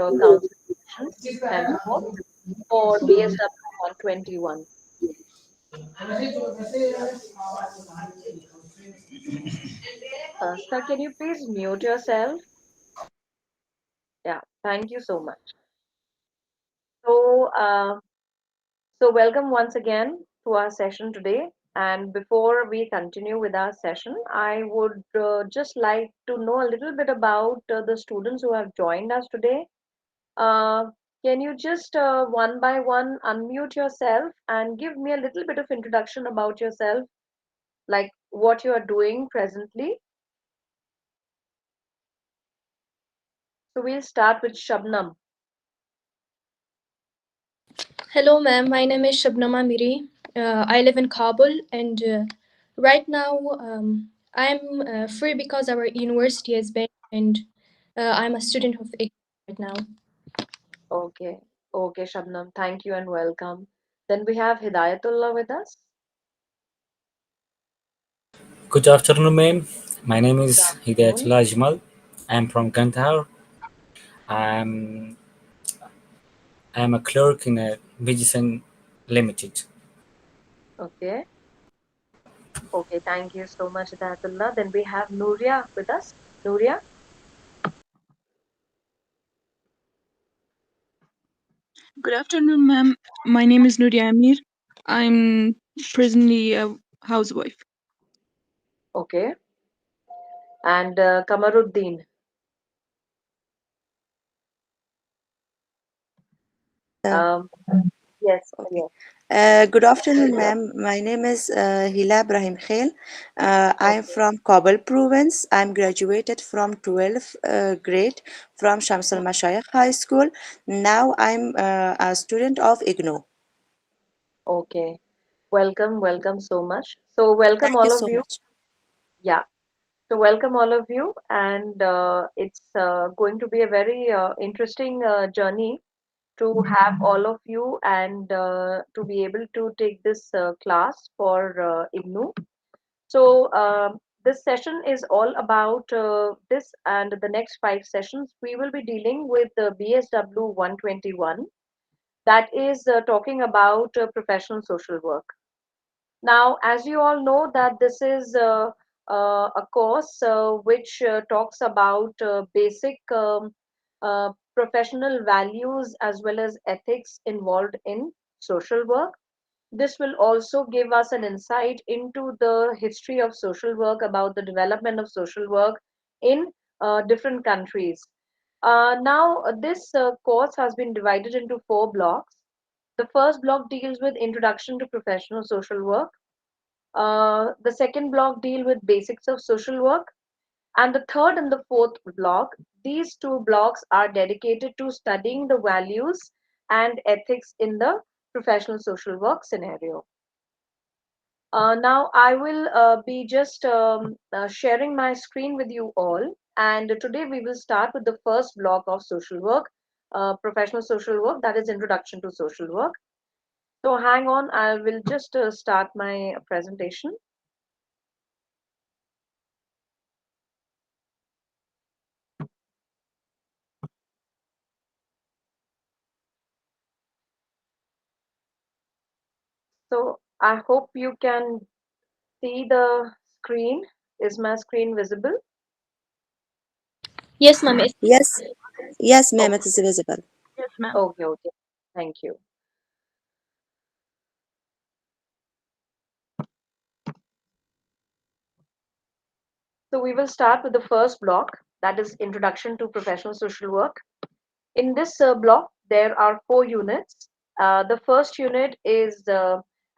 Counseling and support for BSW121. Sir, can you please mute yourself? Yeah, thank you so much. So, welcome once again to our session today. And before we continue with our session, I would just like to know a little bit about the students who have joined us today. Uh, can you just one by one unmute yourself and give me a little bit of introduction about yourself, like what you are doing presently? So we'll start with Shabnam. Hello, ma'am. My name is Shabnama Miri. I live in Kabul, and right now I'm free because our university is banned, and I'm a student of ICCCR right now. Okay, okay, Shabnam. Thank you and welcome. Then we have Hidayatullah with us. Good afternoon, ma'am. My name Good is afternoon. Hidayatullah Ajmal. I'm from Kandahar. I'm I'm a clerk in a medicine limited. Okay, okay. Thank you so much, Hidayatullah. Then we have Nuria with us. Nuria. Good afternoon, ma'am. My name is Nuria Amir. I'm presently a housewife. Okay, and Kamaruddin. Uh, Um, yes, okay. yes. Good afternoon, ma'am. My name is Hila Ibrahim Khail. I'm Okay. from Kabul province. I'm graduated from 12th grade from Shamsul Mashayikh High School. Now I'm a student of IGNO. Okay. Welcome, welcome so much. So, welcome Thank you all of so you. much. Yeah. So, welcome all of you. And it's going to be a very interesting journey to have all of you and to be able to take this class for IGNU. So, this session is all about this and the next five sessions. We will be dealing with the BSW 121, that is talking about professional social work. Now, as you all know, that this is a course which talks about basic professional values as well as ethics involved in social work. This will also give us an insight into the history of social work, about the development of social work in different countries. This course has been divided into four blocks. The first block deals with introduction to professional social work. The second block deal with basics of social work, and the third and the fourth block, these two blocks are dedicated to studying the values and ethics in the professional social work scenario. Now I will be just sharing my screen with you all, and today we will start with the first block of social work, professional social work, that is introduction to social work. So hang on, I will just start my presentation. So I hope you can see the screen. Is my screen visible? Yes, ma'am. Yes, yes, ma'am, it Okay, is visible. Yes, ma'am. okay, okay. Thank you. So we will start with the first block, that is Introduction to Professional Social Work. In this block, there are four units. The first unit is,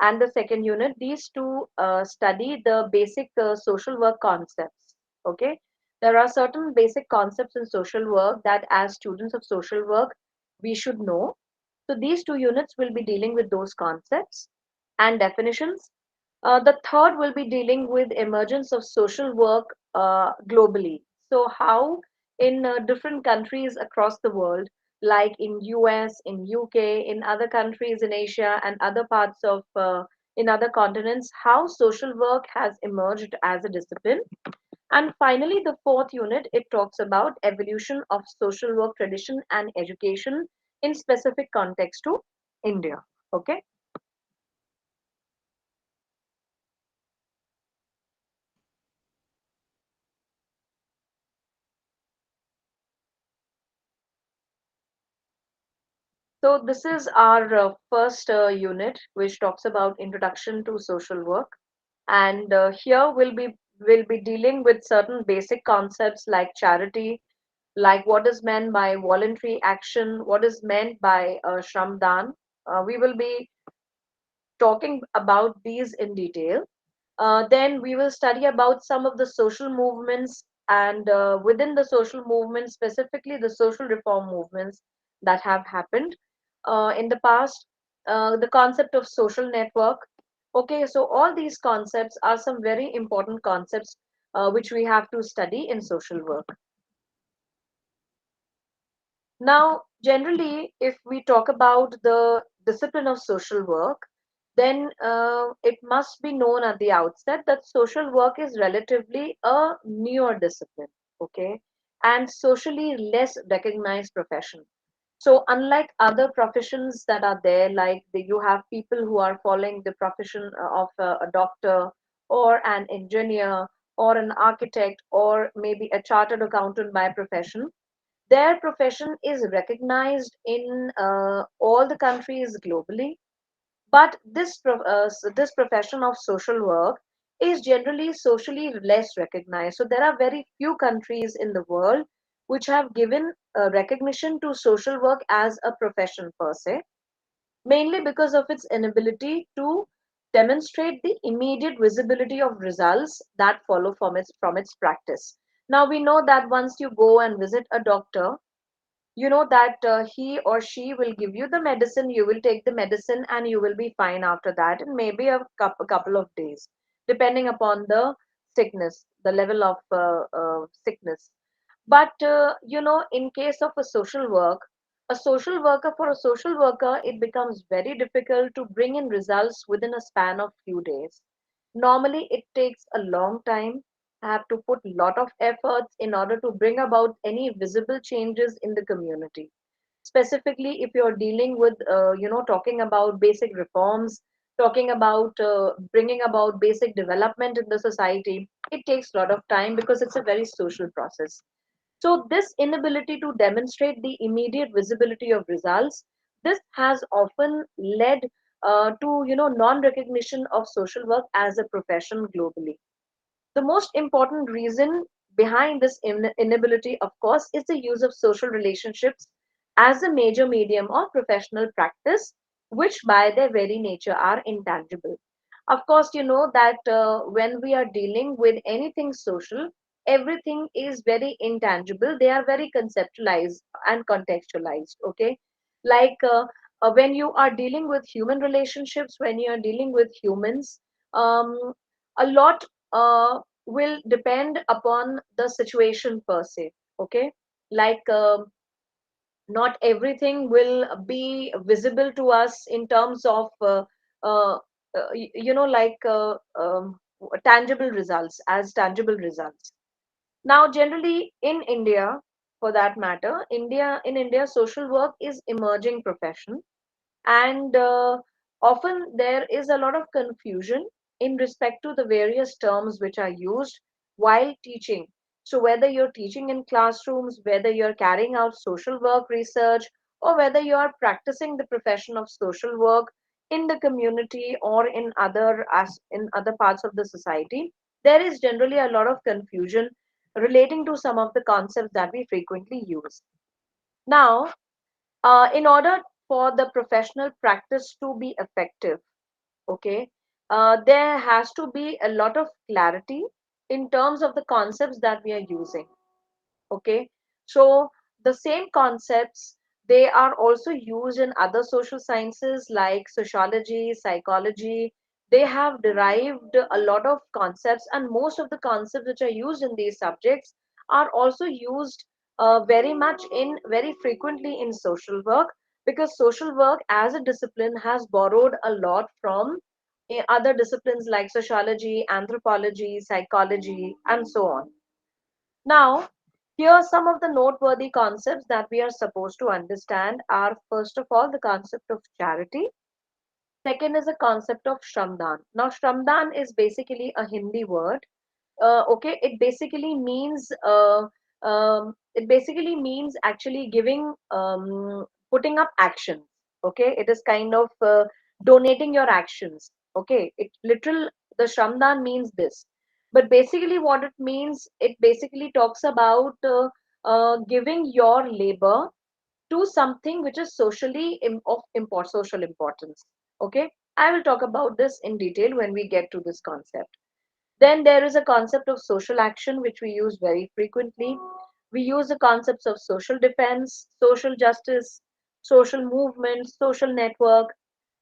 and the second unit, these two study the basic social work concepts. Okay. There are certain basic concepts in social work that as students of social work, we should know. So these two units will be dealing with those concepts and definitions. The third will be dealing with emergence of social work globally. So how in different countries across the world, like in US, in UK, in other countries in Asia and other parts of in other continents, how social work has emerged as a discipline. And finally, the fourth unit, it talks about evolution of social work tradition and education in specific context to India. Okay. So this is our first unit, which talks about introduction to social work, and here we'll be dealing with certain basic concepts like charity, like what is meant by voluntary action, what is meant by shramdan. We will be talking about these in detail. Then we will study about some of the social movements, and within the social movements, specifically the social reform movements that have happened in the past, the concept of social network. Okay, so all these concepts are some very important concepts which we have to study in social work. Now, generally, if we talk about the discipline of social work, then it must be known at the outset that social work is relatively a newer discipline, okay, and socially less recognized profession. So, unlike other professions that are there, like you have people who are following the profession of a doctor or an engineer or an architect or maybe a chartered accountant by profession, their profession is recognized in all the countries globally, but this profession of social work is generally socially less recognized. So there are very few countries in the world which have given recognition to social work as a profession per se, mainly because of its inability to demonstrate the immediate visibility of results that follow from its practice. Now we know that once you go and visit a doctor, you know that he or she will give you the medicine, you will take the medicine, and you will be fine after that in maybe a couple of days, depending upon the sickness, the level of sickness. But in case of a social worker, for a social worker, it becomes very difficult to bring in results within a span of few days. Normally it takes a long time. I have to put a lot of efforts in order to bring about any visible changes in the community. Specifically, if you're dealing with, talking about basic reforms, talking about bringing about basic development in the society, it takes a lot of time because it's a very social process. So this inability to demonstrate the immediate visibility of results, this has often led to non-recognition of social work as a profession globally. The most important reason behind this inability, of course, is the use of social relationships as a major medium of professional practice, which by their very nature are intangible. Of course, you know that when we are dealing with anything social, everything is very intangible. They are very conceptualized and contextualized. Okay, like when you are dealing with human relationships, when you are dealing with humans, a lot will depend upon the situation per se. Okay, like not everything will be visible to us in terms of uh, like tangible results, as tangible results. Now generally in India, for that matter, in India, social work is emerging profession, and often there is a lot of confusion in respect to the various terms which are used while teaching. So whether you're teaching in classrooms, whether you're carrying out social work research, or whether you are practicing the profession of social work in the community or in other parts of the society, there is generally a lot of confusion relating to some of the concepts that we frequently use. Now, in order for the professional practice to be effective, okay, there has to be a lot of clarity in terms of the concepts that we are using. Okay, so the same concepts, they are also used in other social sciences like sociology, psychology. They have derived a lot of concepts, and most of the concepts which are used in these subjects are also used very frequently in social work, because social work as a discipline has borrowed a lot from other disciplines like sociology, anthropology, psychology, and so on. Now, here are some of the noteworthy concepts that we are supposed to understand are, first of all, the concept of charity. Second is the concept of Shramdan. Now, Shramdan is basically a Hindi word. Okay, it basically means actually giving, putting up actions. Okay, it is kind of donating your actions. Okay, it literal the Shramdan means this, but basically what it means, it basically talks about giving your labor to something which is of social importance. Okay, I will talk about this in detail when we get to this concept. Then there is a concept of social action, which we use very frequently. We use the concepts of social defense, social justice, social movement, social network,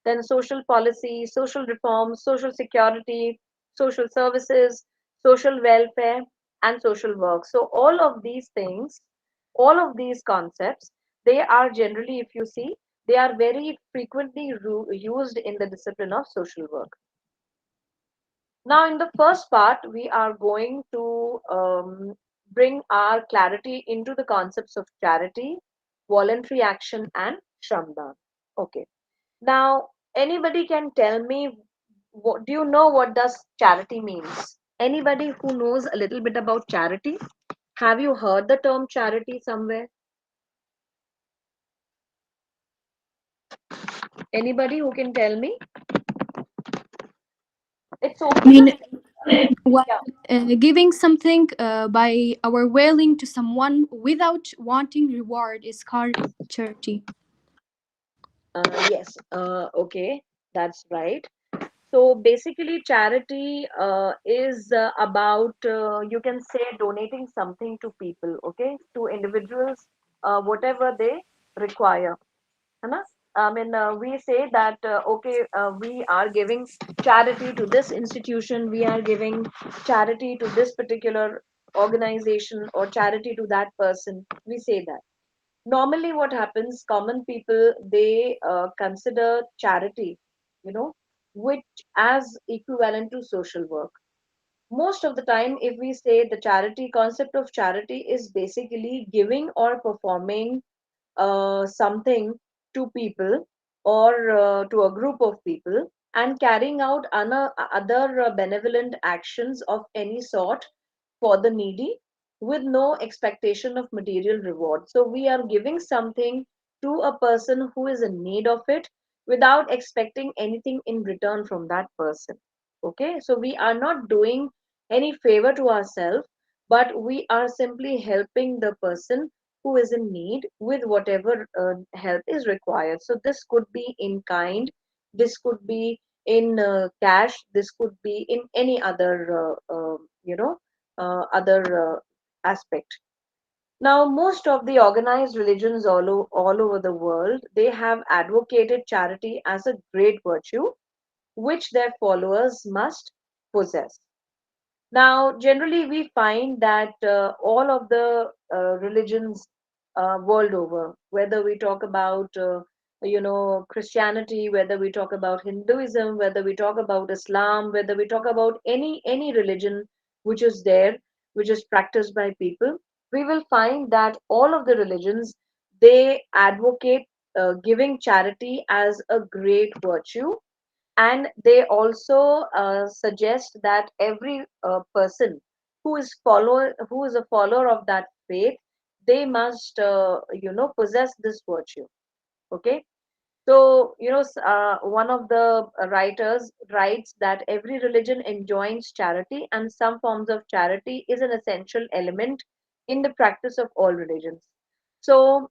then social policy, social reform, social security, social services, social welfare, and social work. So, all of these things, all of these concepts, they are generally, if you see, they are very frequently used in the discipline of social work. Now, in the first part, we are going to bring our clarity into the concepts of charity, voluntary action, and Shramdan. Okay. Now, anybody can tell me, what, do you know what does charity means? Anybody who knows a little bit about charity? Have you heard the term charity somewhere? Anybody who can tell me? It's I okay. mean, while Yeah. giving something by our willing to someone without wanting reward is called charity. Yes. Okay. That's right. So basically, charity is about, you can say, donating something to people, okay, to individuals, whatever they require. है ना? I mean, we say that, okay, we are giving charity to this institution, we are giving charity to this particular organization, or charity to that person. We say that. Normally, what happens, common people, they consider charity, you know, which as equivalent to social work. Most of the time, if we say the charity concept of charity is basically giving or performing something to people, or to a group of people, and carrying out other benevolent actions of any sort for the needy, with no expectation of material reward. So we are giving something to a person who is in need of it without expecting anything in return from that person. Okay, so we are not doing any favor to ourselves, but we are simply helping the person who is in need with whatever help is required. So this could be in kind, this could be in cash, this could be in any other other aspect. Now, most of the organized religions all over the world, they have advocated charity as a great virtue which their followers must possess. Now, generally, we find that all of the religions world over, whether we talk about Christianity, whether we talk about Hinduism, whether we talk about Islam, whether we talk about any religion which is there, which is practiced by people, we will find that all of the religions, they advocate giving charity as a great virtue, and they also suggest that every person who is a follower of that faith, they must possess this virtue. Okay, so one of the writers writes that every religion enjoins charity, and some forms of charity is an essential element in the practice of all religions. So,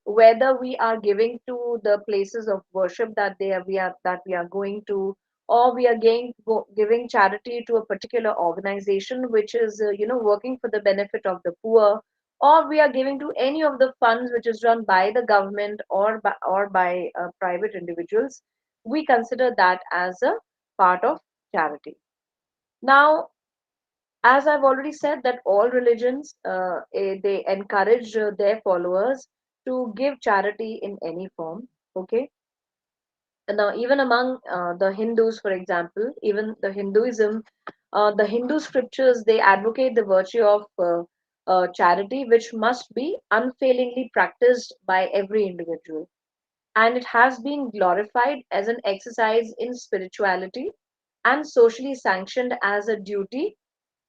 whether we are giving to the places of worship that we are going to, or we are giving charity to a particular organization which is working for the benefit of the poor, or we are giving to any of the funds which is run by the government, or by private individuals, we consider that as a part of charity. Now, as I've already said, that all religions, they encourage their followers to give charity in any form. Okay, and now even among the Hindus, for example, even the Hinduism, The Hindu scriptures, they advocate the virtue of charity, which must be unfailingly practiced by every individual. And it has been glorified as an exercise in spirituality and socially sanctioned as a duty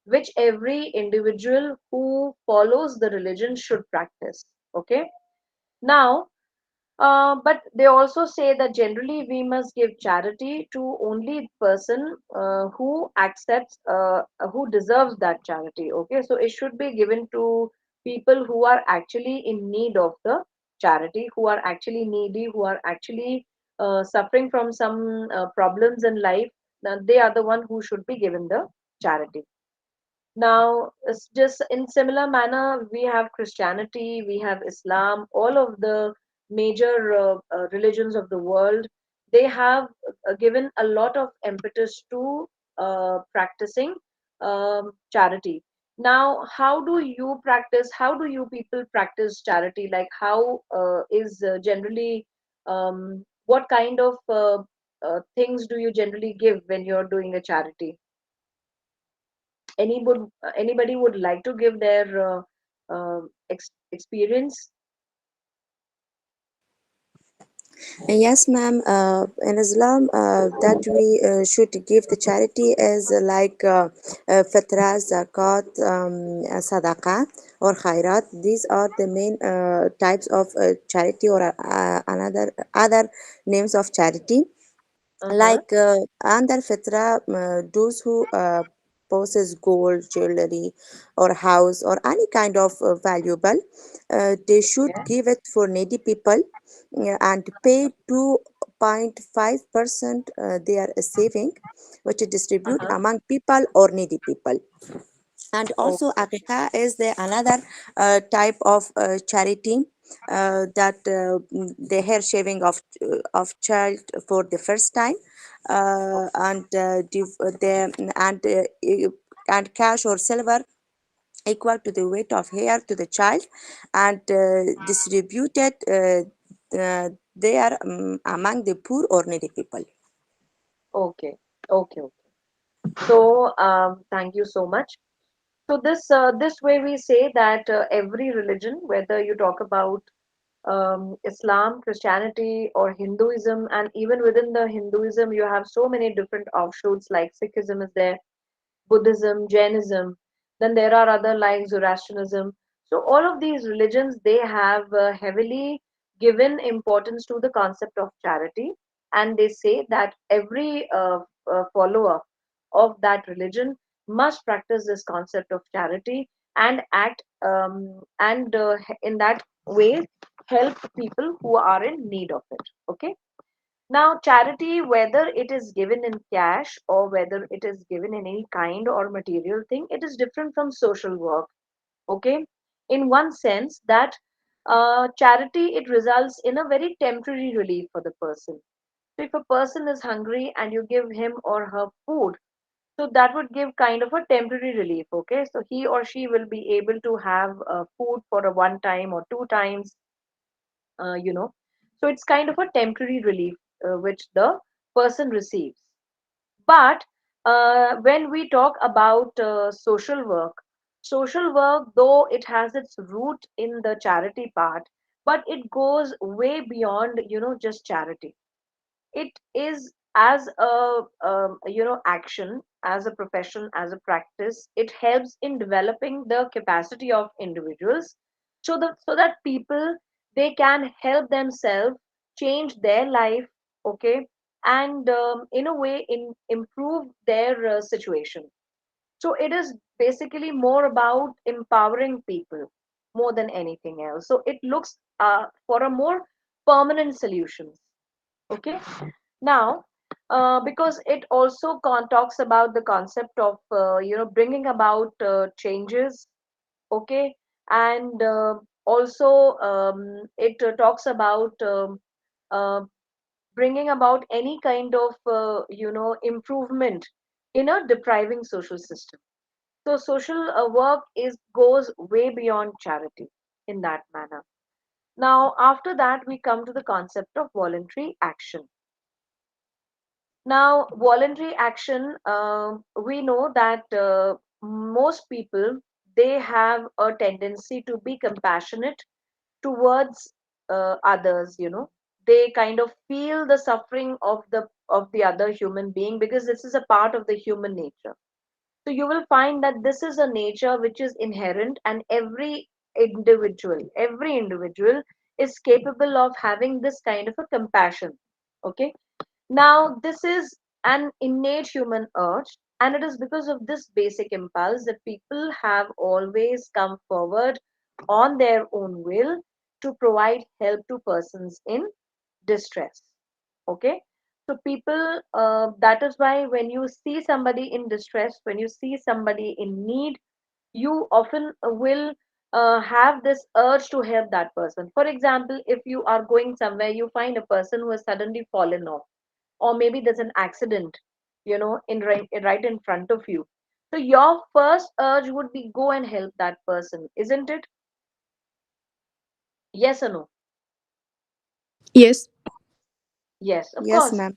which every individual who follows the religion should practice. Okay. Now, but they also say that generally we must give charity to only person who accepts, who deserves that charity. Okay, so it should be given to people who are actually in need of the charity, who are actually needy, who are actually suffering from some problems in life. Now, they are the one who should be given the charity. Now, it's just in similar manner, we have Christianity, we have Islam, all of the major religions of the world. They have given a lot of impetus to practicing charity. Now, how do you practice? How do you people practice charity? Like, how is generally what kind of things do you generally give when you're doing a charity? Anybody would like to give their experience? Yes, ma'am. In Islam, that we should give the charity is fitra, zakat, sadaqah, or khairat. These are the main types of charity, or another other names of charity. Uh-huh. Under fitra, those who possess gold, jewelry, or house, or any kind of valuable, they should Okay. give it for needy people, and pay 2.5% their saving, which is distribute Uh-huh. among people or needy people. And also Okay. akika is the another type of charity, that the hair shaving of child for the first time, and the and cash or silver equal to the weight of hair to the child, and distributed there, among the poor or needy people. Okay. Okay. Okay. So thank you so much. So this way we say that every religion, whether you talk about Islam, Christianity, or Hinduism, and even within the Hinduism, you have so many different offshoots, like Sikhism is there, Buddhism, Jainism. Then there are other like Zoroastrianism. So all of these religions, they have heavily given importance to the concept of charity, and they say that every follower of that religion must practice this concept of charity and act and in that way help people who are in need of it. Okay. Now, charity, whether it is given in cash or whether it is given in any kind or material thing, it is different from social work. Okay, in one sense that charity, it results in a very temporary relief for the person. So, if a person is hungry and you give him or her food, so that would give kind of a temporary relief. Okay, so he or she will be able to have food for a one time or two times, you know. So it's kind of a temporary relief which the person receives. But when we talk about social work, though it has its root in the charity part, but it goes way beyond, just charity. It is as a action, as a profession, as a practice. It helps in developing the capacity of individuals, so that people, they can help themselves change their life. Okay. And in a way improve their situation. So it is basically more about empowering people more than anything else. So it looks for a more permanent solutions. Okay. Now, because it also talks about the concept of bringing about changes. Okay. And also it talks about uh, bringing about any kind of improvement in a depriving social system. So social work is goes way beyond charity in that manner. Now, after that, we come to the concept of voluntary action. Now, voluntary action, we know that most people, they have a tendency to be compassionate towards others. They kind of feel the suffering of the other human being, because this is a part of the human nature. So you will find that this is a nature which is inherent, and every individual is capable of having this kind of a compassion. Okay. Now, this is an innate human urge, and it is because of this basic impulse that people have always come forward on their own will to provide help to persons in distress. Okay, so people, that is why when you see somebody in distress, when you see somebody in need, you often will have this urge to help that person. For example, if you are going somewhere, you find a person who has suddenly fallen off, or maybe there's an accident, right in front of you. So your first urge would be go and help that person, isn't it? Yes or no? Yes. Yes, of Yes, course. ma'am.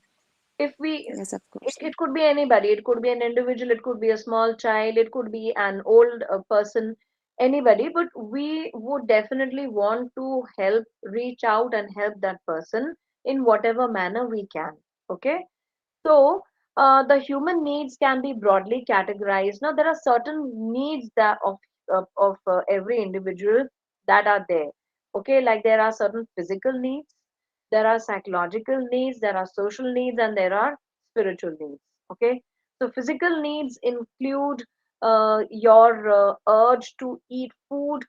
If we Yes, of it, course. it could be anybody, it could be an individual, it could be a small child, it could be an old person, anybody, but we would definitely want to help, reach out and help that person in whatever manner we can. Okay. So, the human needs can be broadly categorized. Now, there are certain needs that of every individual that are there. Okay, like there are certain physical needs, there are psychological needs, there are social needs, and there are spiritual needs. Okay, so physical needs include your urge to eat food,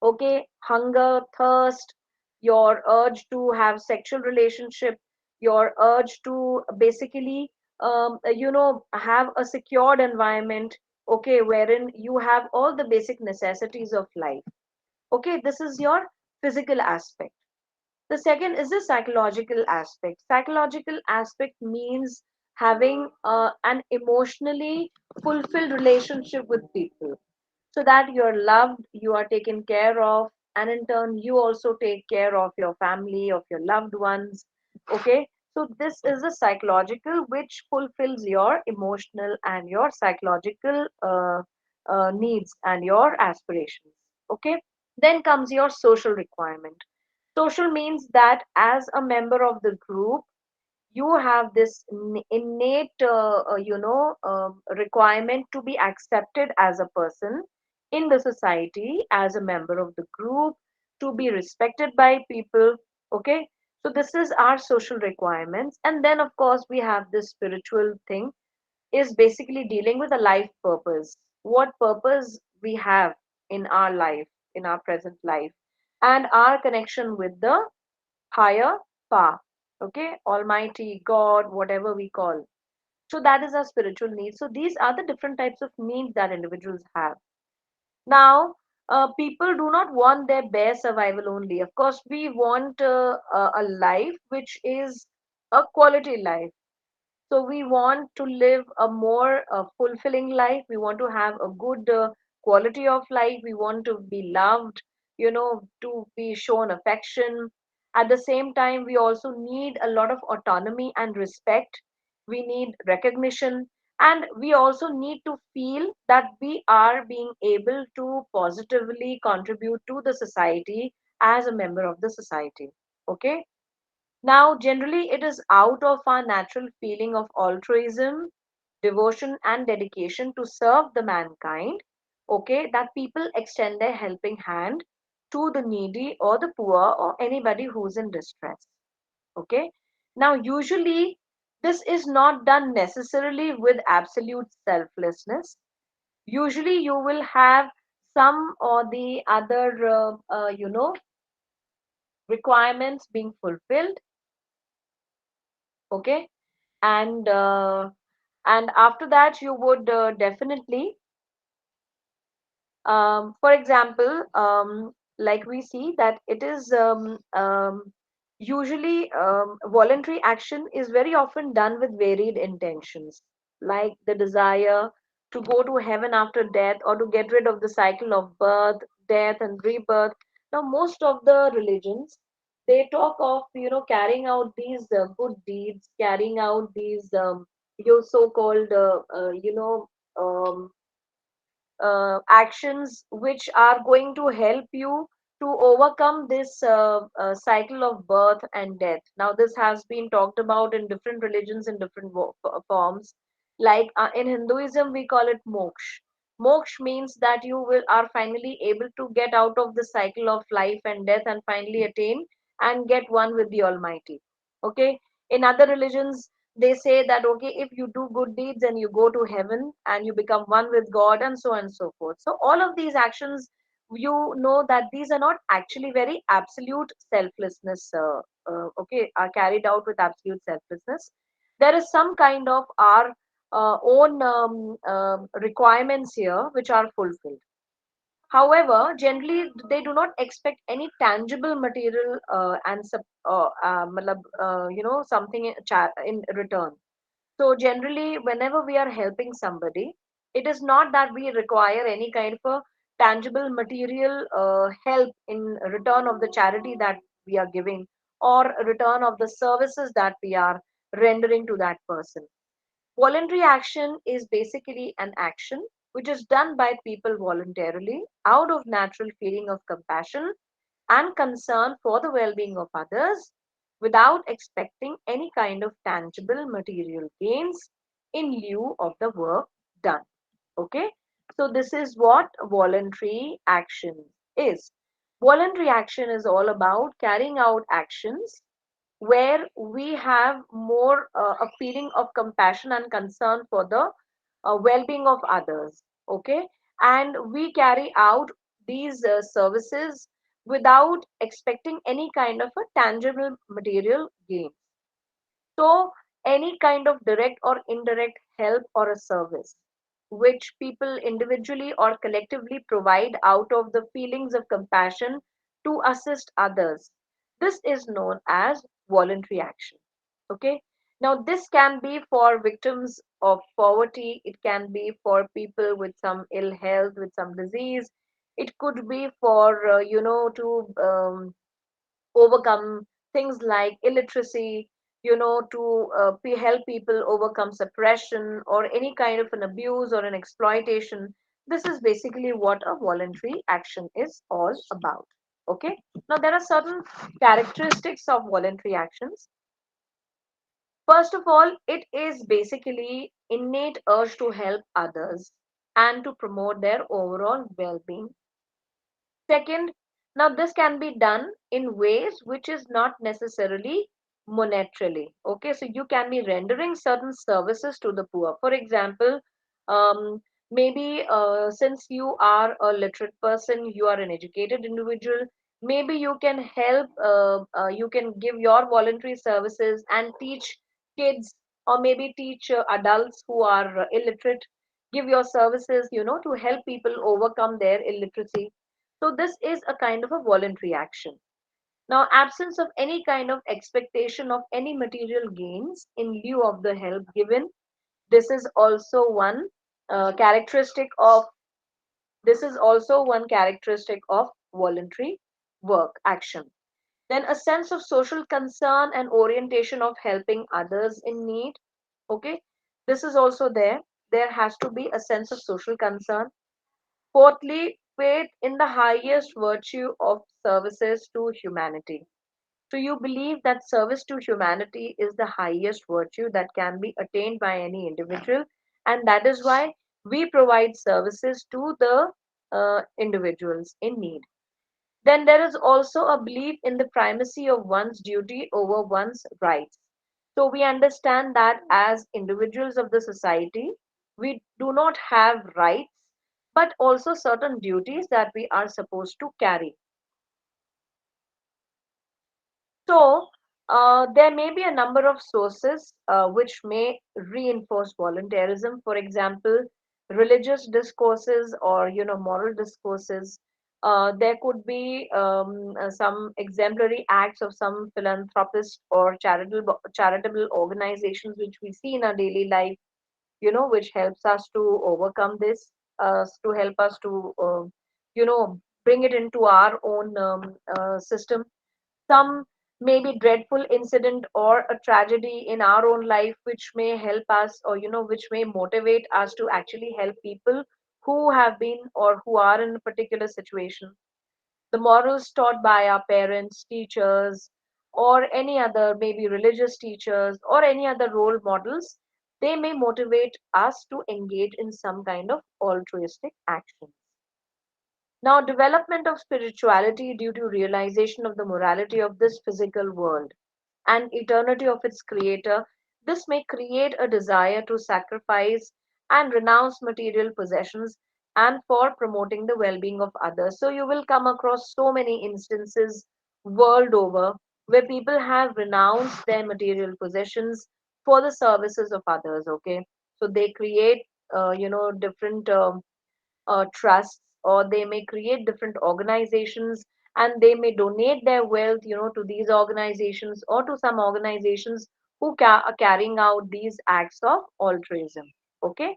okay, hunger, thirst, your urge to have sexual relationship, your urge to basically have a secured environment, okay, wherein you have all the basic necessities of life. Okay, this is your physical aspect. The second is the psychological aspect. Psychological aspect means having an emotionally fulfilled relationship with people, so that you're loved, you are taken care of, and in turn, you also take care of your family, of your loved ones. Okay, so this is a psychological which fulfills your emotional and your psychological needs and your aspirations. Okay, then comes your social requirement. Social means that as a member of the group, you have this innate requirement to be accepted as a person in the society, as a member of the group, to be respected by people. Okay, so this is our social requirements. And then of course we have this spiritual thing, is basically dealing with a life purpose, what purpose we have in our life, in our present life, and our connection with the higher power. Okay, almighty god, whatever we call. So that is our spiritual needs. So these are the different types of needs that individuals have. Now, people do not want their bare survival only. Of course, we want a life which is a quality life. So we want to live a more fulfilling life. We want to have a good quality of life. We want to be loved, to be shown affection. At the same time, we also need a lot of autonomy and respect. We need recognition. And we also need to feel that we are being able to positively contribute to the society as a member of the society. Okay. Now, generally, it is out of our natural feeling of altruism, devotion, and dedication to serve the mankind, okay, that people extend their helping hand to the needy or the poor or anybody who's in distress. Okay. Now, usually, this is not done necessarily with absolute selflessness. Usually, you will have some or the other, requirements being fulfilled. Okay, and after that you would definitely, for example, like we see that it is usually voluntary action is very often done with varied intentions, like the desire to go to heaven after death, or to get rid of the cycle of birth, death, and rebirth. Now most of the religions, they talk of carrying out these good deeds, carrying out these your so-called um, actions which are going to help you to overcome this cycle of birth and death. Now, this has been talked about in different religions in different forms. Like in Hinduism, we call it moksha. Moksha means that you will are finally able to get out of the cycle of life and death and finally attain and get one with the Almighty. Okay. In other religions, they say that okay, if you do good deeds and you go to heaven and you become one with God, and so on and so forth. So all of these actions, that these are not actually very absolute selflessness, okay, are carried out with absolute selflessness. There is some kind of our own requirements here which are fulfilled. However, generally they do not expect any tangible material something in return. So generally, whenever we are helping somebody, it is not that we require any kind of a tangible material help in return of the charity that we are giving, or return of the services that we are rendering to that person. Voluntary action is basically an action which is done by people voluntarily out of natural feeling of compassion and concern for the well-being of others without expecting any kind of tangible material gains in lieu of the work done. Okay, so this is what voluntary action is. Voluntary action is all about carrying out actions where we have more a feeling of compassion and concern for the well-being of others. Okay, and we carry out these services without expecting any kind of a tangible material gain. So any kind of direct or indirect help or a service which people individually or collectively provide out of the feelings of compassion to assist others, this is known as voluntary action. Okay, now this can be for victims of poverty, it can be for people with some ill health, with some disease, it could be for to overcome things like illiteracy, to help people overcome suppression or any kind of an abuse or an exploitation. This is basically what a voluntary action is all about. Okay, now there are certain characteristics of voluntary actions. First of all, it is basically innate urge to help others and to promote their overall well-being. Second, now this can be done in ways which is not necessarily monetarily. Okay, so you can be rendering certain services to the poor. For example, um, maybe since you are a literate person, you are an educated individual, maybe you can help, you can give your voluntary services and teach kids, or maybe teach adults who are illiterate, give your services, to help people overcome their illiteracy. So this is a kind of a voluntary action. Now, absence of any kind of expectation of any material gains in lieu of the help given. This is also one characteristic of this is also one characteristic of voluntary work action. Then a sense of social concern and orientation of helping others in need. Okay, this is also there. There has to be a sense of social concern. Fourthly, faith in the highest virtue of services to humanity. So you believe that service to humanity is the highest virtue that can be attained by any individual, and that is why we provide services to the individuals in need. Then there is also a belief in the primacy of one's duty over one's rights. So we understand that as individuals of the society, we do not have rights, but also certain duties that we are supposed to carry. So, there may be a number of sources which may reinforce volunteerism. For example, religious discourses or moral discourses. There could be some exemplary acts of some philanthropist or charitable organizations which we see in our daily life. Which helps us to overcome this, to help us to bring it into our own system. Some maybe dreadful incident or a tragedy in our own life which may help us, or which may motivate us to actually help people who have been or who are in a particular situation. The morals taught by our parents, teachers, or any other, maybe religious teachers or any other role models, they may motivate us to engage in some kind of altruistic actions. Now, development of spirituality due to realization of the morality of this physical world and eternity of its creator, this may create a desire to sacrifice and renounce material possessions and for promoting the well being of others. So, you will come across so many instances world over where people have renounced their material possessions for the services of others. Okay, so they create, different. Trusts, or they may create different organizations, and they may donate their wealth to these organizations or to some organizations who are carrying out these acts of altruism. Okay.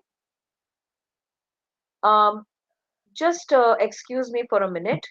um, just excuse me for a minute.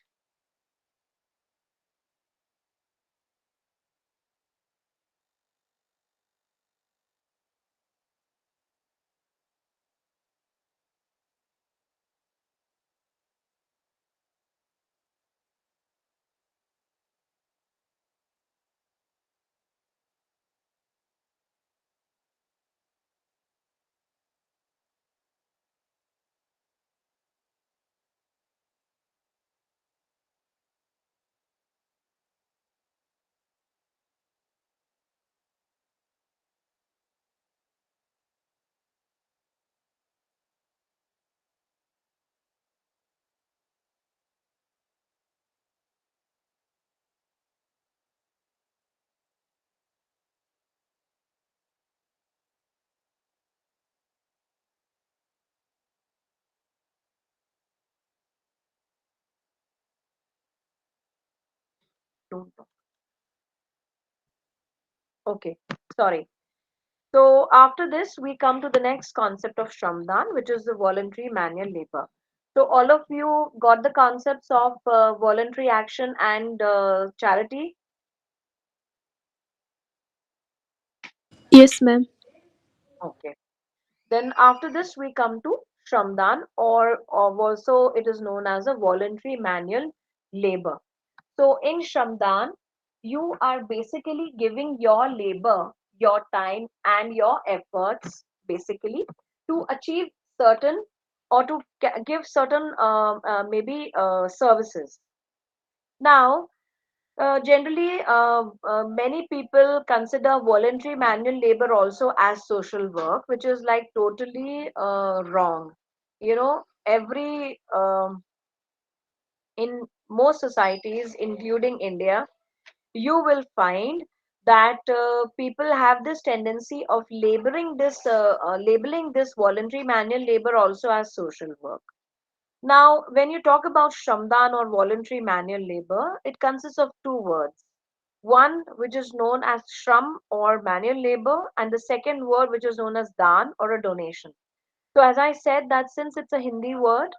Don't talk. Okay, sorry. So after this, we come to the next concept of Shramdan, which is the voluntary manual labor. So all of you got the concepts of voluntary action and charity. Yes, ma'am. Okay. Then after this, we come to Shramdan, or also it is known as a voluntary manual labor. So in Shramdan, you are basically giving your labor, your time, and your efforts basically to achieve certain, or to give certain maybe services. Now, generally, many people consider voluntary manual labor also as social work, which is like totally wrong. Every in most societies, including India, you will find that people have this tendency of labeling this voluntary manual labor also as social work. Now, when you talk about Shramdan or voluntary manual labor, it consists of two words. One which is known as Shram or manual labor, and the second word which is known as Dan or a donation. So, as I said, that since it's a Hindi word,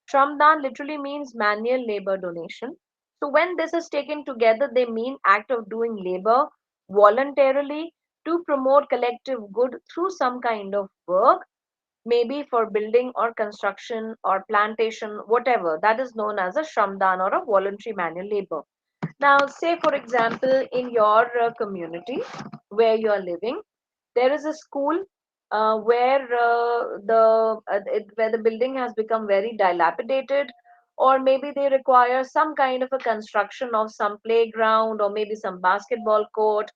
Shramdan literally means manual labor donation. So, when this is taken together, they mean act of doing labor voluntarily to promote collective good through some kind of work, maybe for building or construction or plantation, whatever. That is known as a Shramdan or a voluntary manual labor. Now, say for example, in your community where you are living, there is a school where the building has become very dilapidated, or maybe they require some kind of a construction of some playground or maybe some basketball court.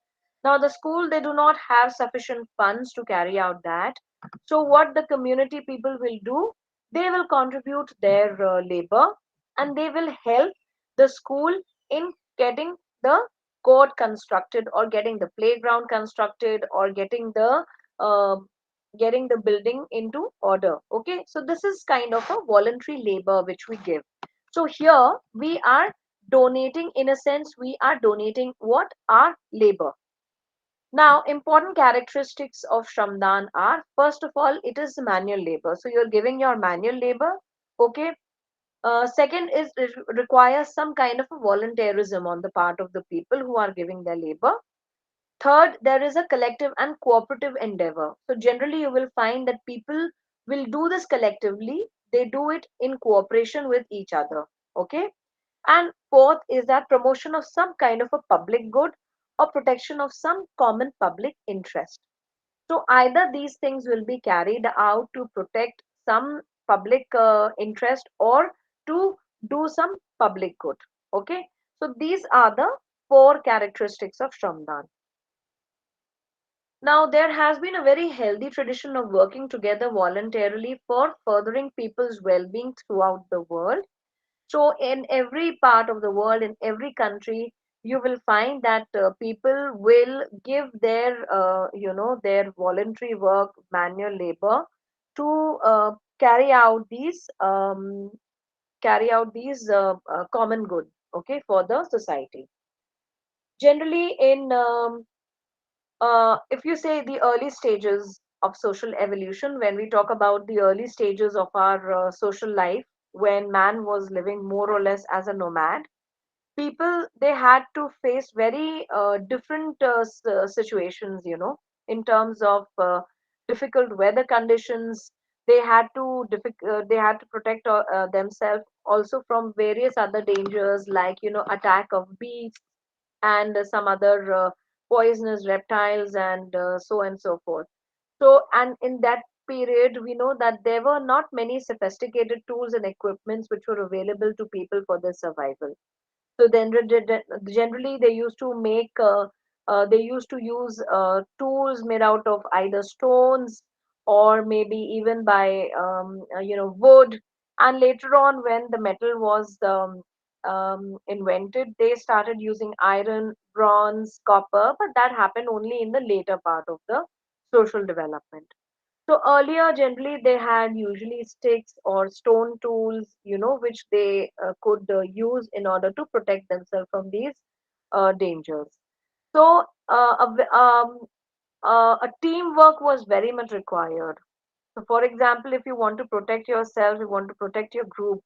Now, the school, they do not have sufficient funds to carry out that. So, what the community people will do, they will contribute their labor, and they will help the school in getting the court constructed, or getting the playground constructed, or uh, getting the building into order. Okay, so this is kind of a voluntary labor which we give. So here we are donating, in a sense we are donating what, our labor. Now, important characteristics of Shramdan are, first of all, it is manual labor. So you're giving your manual labor. Okay, Second is it requires some kind of a volunteerism on the part of the people who are giving their labor. Third, there is a collective and cooperative endeavor. So generally, you will find that people will do this collectively. They do it in cooperation with each other. Okay. And fourth is that promotion of some kind of a public good or protection of some common public interest. So either these things will be carried out to protect some public interest or to do some public good. Okay. So these are the four characteristics of Shramdan. Now, there has been a very healthy tradition of working together voluntarily for furthering people's well being throughout the world. So, in every part of the world, in every country, you will find that people will give their, their voluntary work, manual labor, to carry out these common good, okay, for the society. Generally, in if you say the early stages of social evolution, when we talk about the early stages of our social life, when man was living more or less as a nomad, people they had to face very different situations, in terms of difficult weather conditions. They had to protect themselves also from various other dangers, like attack of beasts and some other poisonous reptiles, and so and so forth. So, and in that period, we know that there were not many sophisticated tools and equipments which were available to people for their survival. So then generally they used to use tools made out of either stones or maybe even by wood. And later on, when the metal was invented, they started using iron, bronze, copper, but that happened only in the later part of the social development. So earlier, generally, they had usually sticks or stone tools, which they could use in order to protect themselves from these dangers. So a teamwork was very much required. So, for example, if you want to protect yourself, you want to protect your group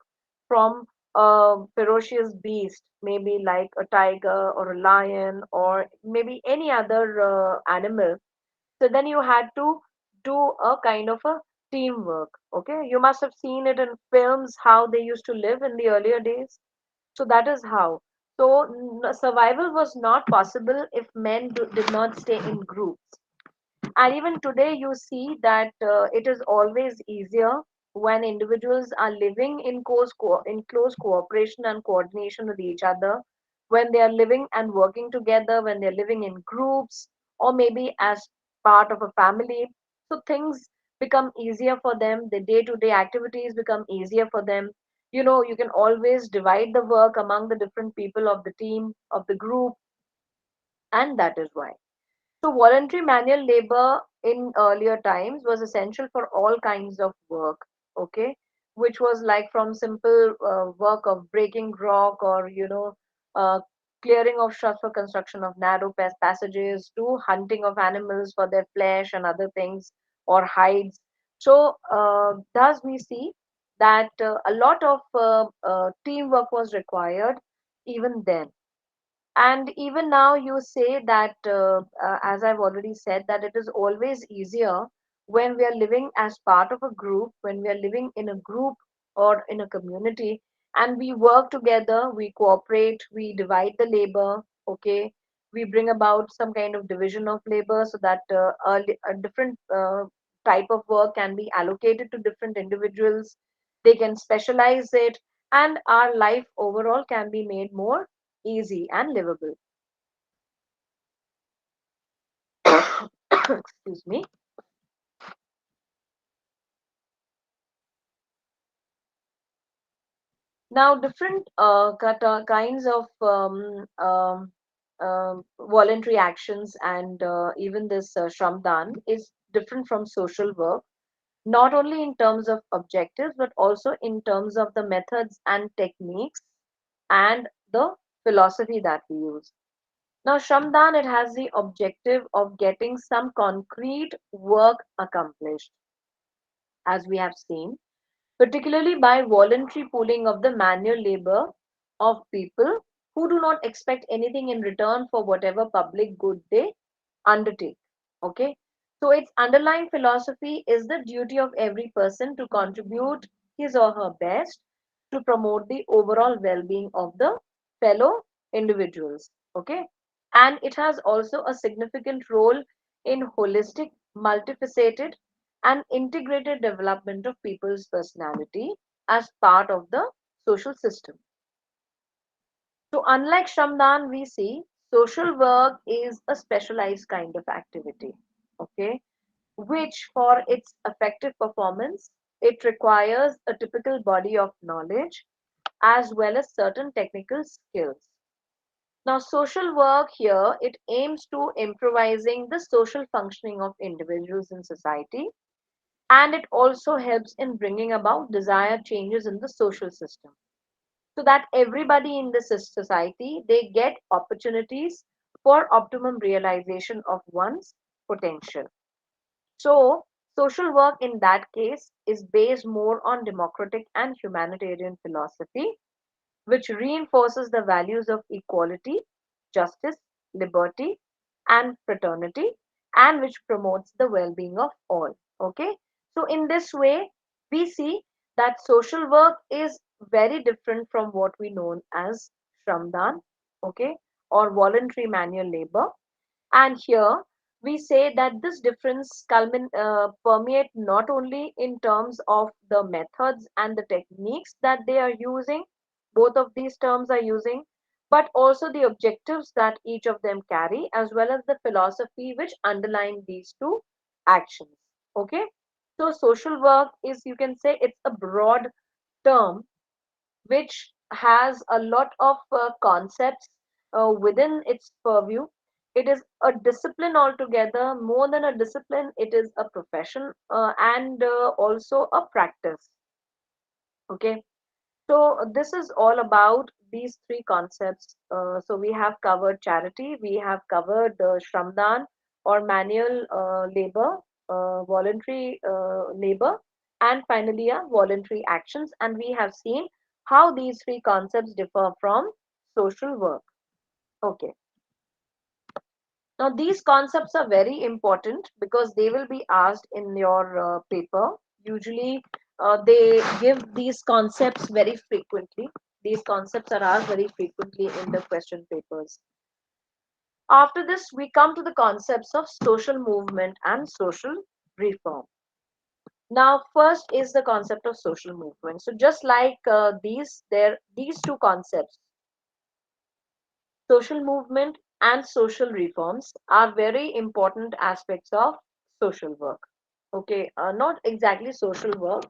from a ferocious beast, maybe like a tiger or a lion or maybe any other animal, so then you had to do a kind of a teamwork. Okay, you must have seen it in films how they used to live in the earlier days. So that is how. So survival was not possible if men did not stay in groups. And even today, you see that it is always easier when individuals are living in close cooperation and coordination with each other, when they are living and working together, when they're living in groups, or maybe as part of a family. So things become easier for them. The day to day activities become easier for them. You can always divide the work among the different people of the team, of the group, and that is why. So, voluntary manual labor in earlier times was essential for all kinds of work, okay, which was like from simple work of breaking rock or, uh, clearing of shrubs for construction of narrow passages to hunting of animals for their flesh and other things or hides. So, thus we see that a lot of teamwork was required even then. And even now, you say that, as I've already said, that it is always easier when we are living as part of a group, when we are living in a group or in a community, and we work together, we cooperate, we divide the labor, okay? We bring about some kind of division of labor so that a different type of work can be allocated to different individuals. They can specialize it, and our life overall can be made more easy and livable. Excuse me. Now, different kinds of voluntary actions and even this Shramdan is different from social work, not only in terms of objectives, but also in terms of the methods and techniques and the philosophy that we use. Now, Shramdan, it has the objective of getting some concrete work accomplished, as we have seen. particularly by voluntary pooling of the manual labor of people who do not expect anything in return for whatever public good they undertake. Okay, so its underlying philosophy is the duty of every person to contribute his or her best to promote the overall well being of the fellow individuals. Okay, and it has also a significant role in holistic, multifaceted, and integrated development of people's personality as part of the social system. So, unlike Shramdan, we see social work is a specialized kind of activity, okay, which for its effective performance, it requires a typical body of knowledge as well as certain technical skills. Now, social work here, it aims to improvising the social functioning of individuals in society, and it also helps in bringing about desired changes in the social system so that everybody in the society they get opportunities for optimum realization of one's potential. So social work in that case is based more on democratic and humanitarian philosophy, which reinforces the values of equality, justice, liberty, and fraternity, and which promotes the well being of all. Okay, so in this way, we see that social work is very different from what we know as Shramdan, okay, or voluntary manual labor. And here we say that this difference permeate not only in terms of the methods and the techniques that they are using, both of these terms are using, but also the objectives that each of them carry, as well as the philosophy which underline these two actions. Okay, so social work is, you can say, it's a broad term which has a lot of concepts within its purview. It is a discipline altogether. More than a discipline, it is a profession and also a practice. Okay, so this is all about these three concepts. So we have covered charity, we have covered Shramdan or manual labor, voluntary labor, and finally voluntary actions. And we have seen how these three concepts differ from social work. Okay. Now, these concepts are very important because they will be asked in your paper. Usually, they give these concepts very frequently. These concepts are asked very frequently in the question papers. After this, we come to the concepts of social movement and social reform. Now, first is the concept of social movement. So, just like these two concepts, social movement and social reforms, are very important aspects of social work. Okay, not exactly social work,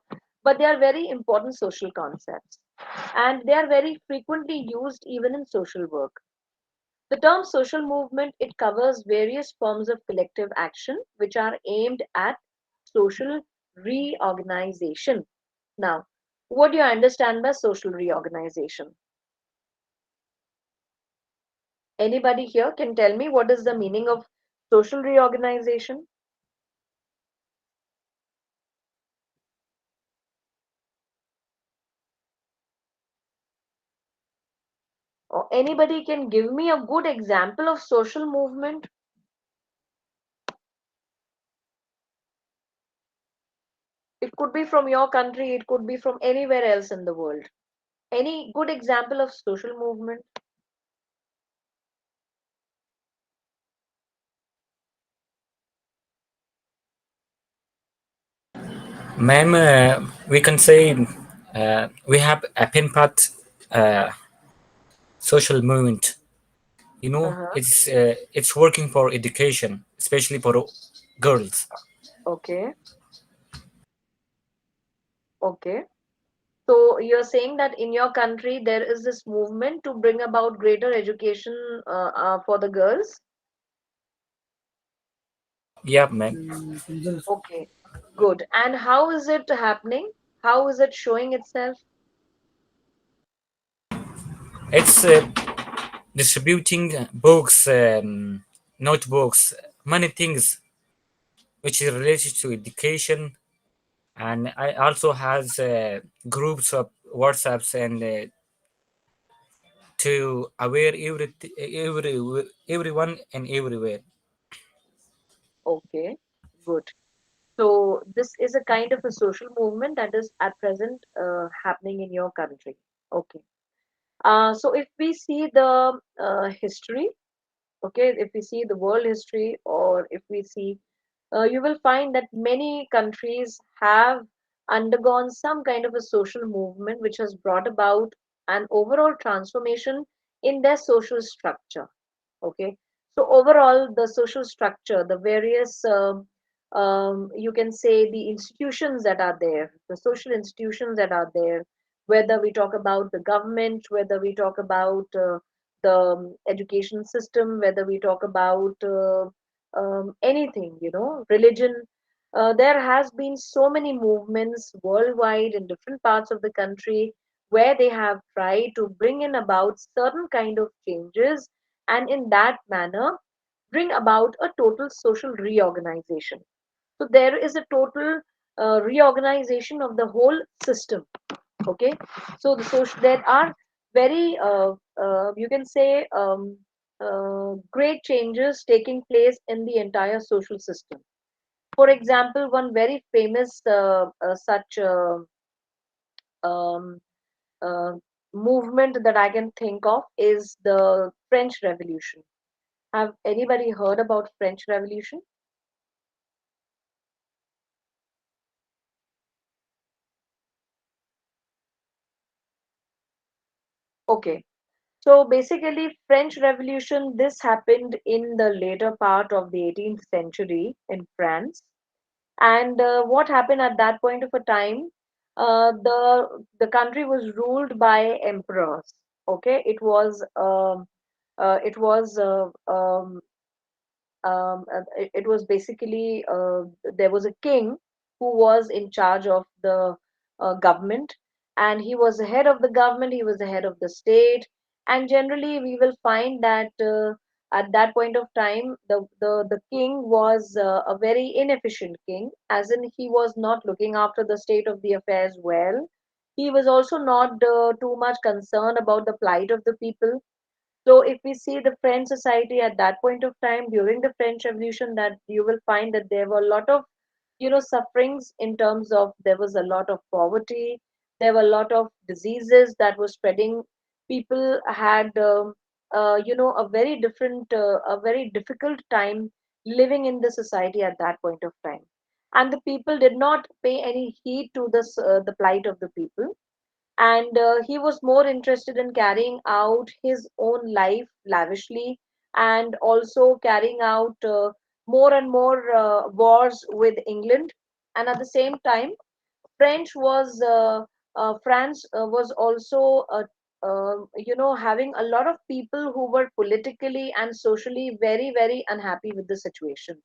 but they are very important social concepts, and they are very frequently used even in social work. The term social movement, it covers various forms of collective action which are aimed at social reorganization. Now, what do you understand by social reorganization? Anybody here can tell me what is the meaning of social reorganization? Or anybody can give me a good example of social movement? It could be from your country, it could be from anywhere else in the world. Any good example of social movement? Ma'am, we can say we have a pen pad social movement. You know, Uh-huh. it's working for education, especially for girls. Okay, okay. So you're saying that in your country there is this movement to bring about greater education for the girls? Yeah, ma'am. Okay, good. And how is it happening? How is it showing itself? It's distributing books, notebooks, many things which is related to education and I also has groups of WhatsApps and to aware everyone and everywhere. Okay, good. So this is a kind of a social movement that is at present happening in your country. Okay. So if we see the history, okay, if we see the world history, or if we see, you will find that many countries have undergone some kind of a social movement which has brought about an overall transformation in their social structure. Okay, so overall the social structure, the various you can say the institutions that are there, the social institutions that are there, whether we talk about the government, whether we talk about the education system, whether we talk about anything, religion, there has been so many movements worldwide in different parts of the country where they have tried to bring in about certain kind of changes, and in that manner bring about a total social reorganization. So there is a total reorganization of the whole system. Okay, so there are very you can say great changes taking place in the entire social system. For example, one very famous such um, uh, movement that I can think of is the French Revolution. Have anybody heard about French Revolution? Okay. So basically, French Revolution, this happened in the later part of the 18th century in France. And what happened at that point of a time? The country was ruled by emperors. Okay, it was it was basically there was a king who was in charge of the government, and he was the head of the government, he was the head of the state. And generally we will find that at that point of time the king was a very inefficient king, as in he was not looking after the state of the affairs well. He was also not too much concerned about the plight of the people. So if we see the French society at that point of time during the French Revolution, that you will find that there were a lot of, sufferings in terms of there was a lot of poverty, there were a lot of diseases that were spreading. People had, a very difficult time living in the society at that point of time, and the people did not pay any heed to this, the plight of the people, and he was more interested in carrying out his own life lavishly, and also carrying out more and more wars with England. And at the same time, France was also having a lot of people who were politically and socially very very unhappy with the situation.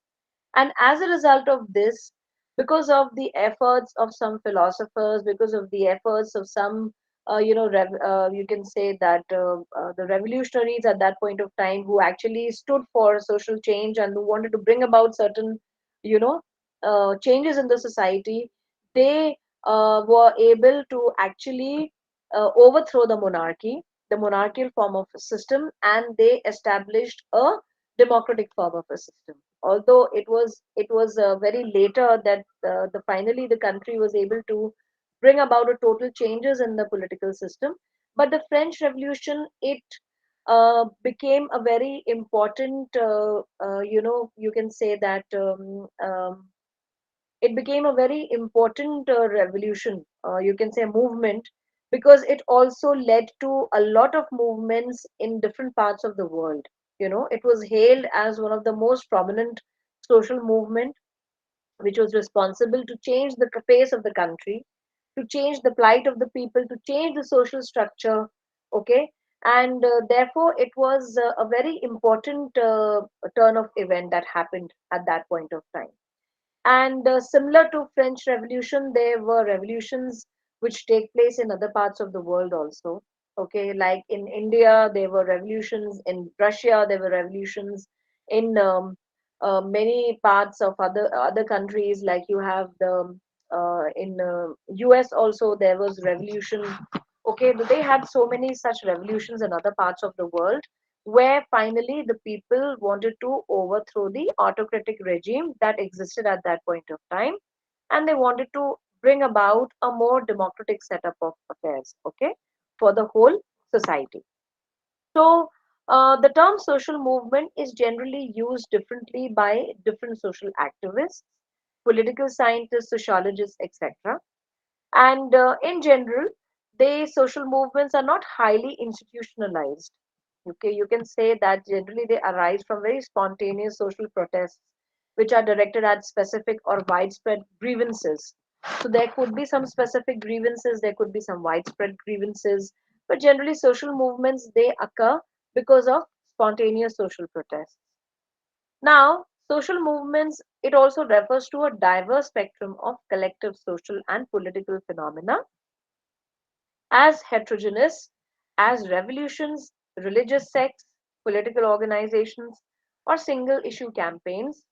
And as a result of this, because of the efforts of some philosophers, because of the efforts of some, you can say that the revolutionaries at that point of time who actually stood for social change and who wanted to bring about certain, you know, changes in the society, they were able to actually overthrow the monarchical form of a system, and they established a democratic form of a system. Although it was very later that the finally the country was able to bring about a total changes in the political system. But the French Revolution, it became a very important, you can say that it became a very important revolution, you can say movement, because it also led to a lot of movements in different parts of the world. It was hailed as one of the most prominent social movement which was responsible to change the pace of the country, to change the plight of the people, to change the social structure. Okay, and therefore it was a very important turn of event that happened at that point of time. And similar to French Revolution, there were revolutions which take place in other parts of the world also. Okay, like in India, there were revolutions. In Russia, there were revolutions. In many parts of other countries, like you have the in US also there was revolution. Okay, they had so many such revolutions in other parts of the world where finally the people wanted to overthrow the autocratic regime that existed at that point of time, and they wanted to bring about a more democratic setup of affairs, okay, for the whole society. So, the term social movement is generally used differently by different social activists, political scientists, sociologists, etc. And in general, the social movements are not highly institutionalized. Okay, you can say that generally they arise from very spontaneous social protests, which are directed at specific or widespread grievances. So there could be some specific grievances, there could be some widespread grievances, but generally social movements they occur because of spontaneous social protests. Now, social movements, it also refers to a diverse spectrum of collective social and political phenomena as heterogeneous as revolutions, religious sects, political organizations, or single issue campaigns,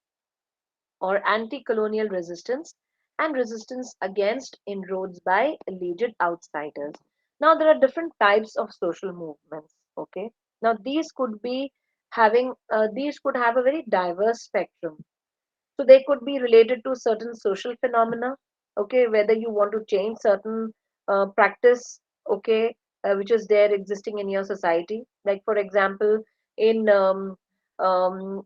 or anti colonial resistance and resistance against inroads by alleged outsiders. Now, there are different types of social movements. Okay. Now, these could have a very diverse spectrum, so they could be related to certain social phenomena, okay, whether you want to change certain practice, okay, which is there existing in your society. Like, for example, in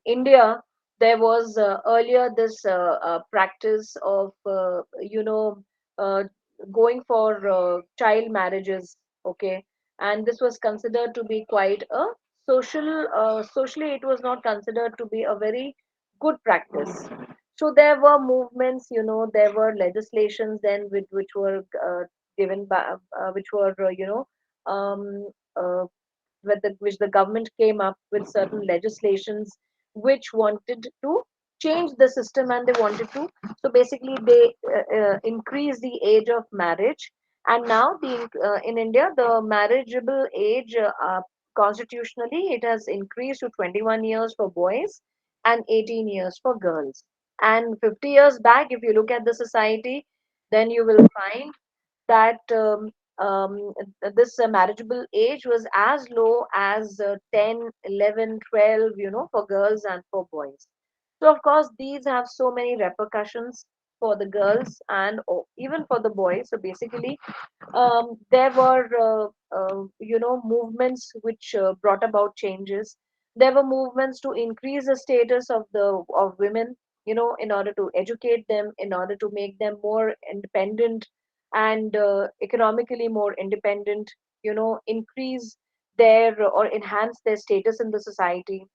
India, there was earlier this practice of, uh, going for child marriages, okay, and this was considered to be quite a socially, it was not considered to be a very good practice. So there were movements, there were legislations then which were given by, which were, um, uh, which the government came up with certain legislations which wanted to change the system, and they wanted to, so basically they increase the age of marriage. And now in India the marriageable age, constitutionally it has increased to 21 years for boys and 18 years for girls. And 50 years back, if you look at the society, then you will find that this marriageable age was as low as 10, 11, 12, for girls and for boys. So, of course, these have so many repercussions for the girls and even for the boys. So, basically, there were movements which brought about changes. There were movements to increase the status of women, in order to educate them, in order to make them more independent and economically more independent, increase their or enhance their status in the society.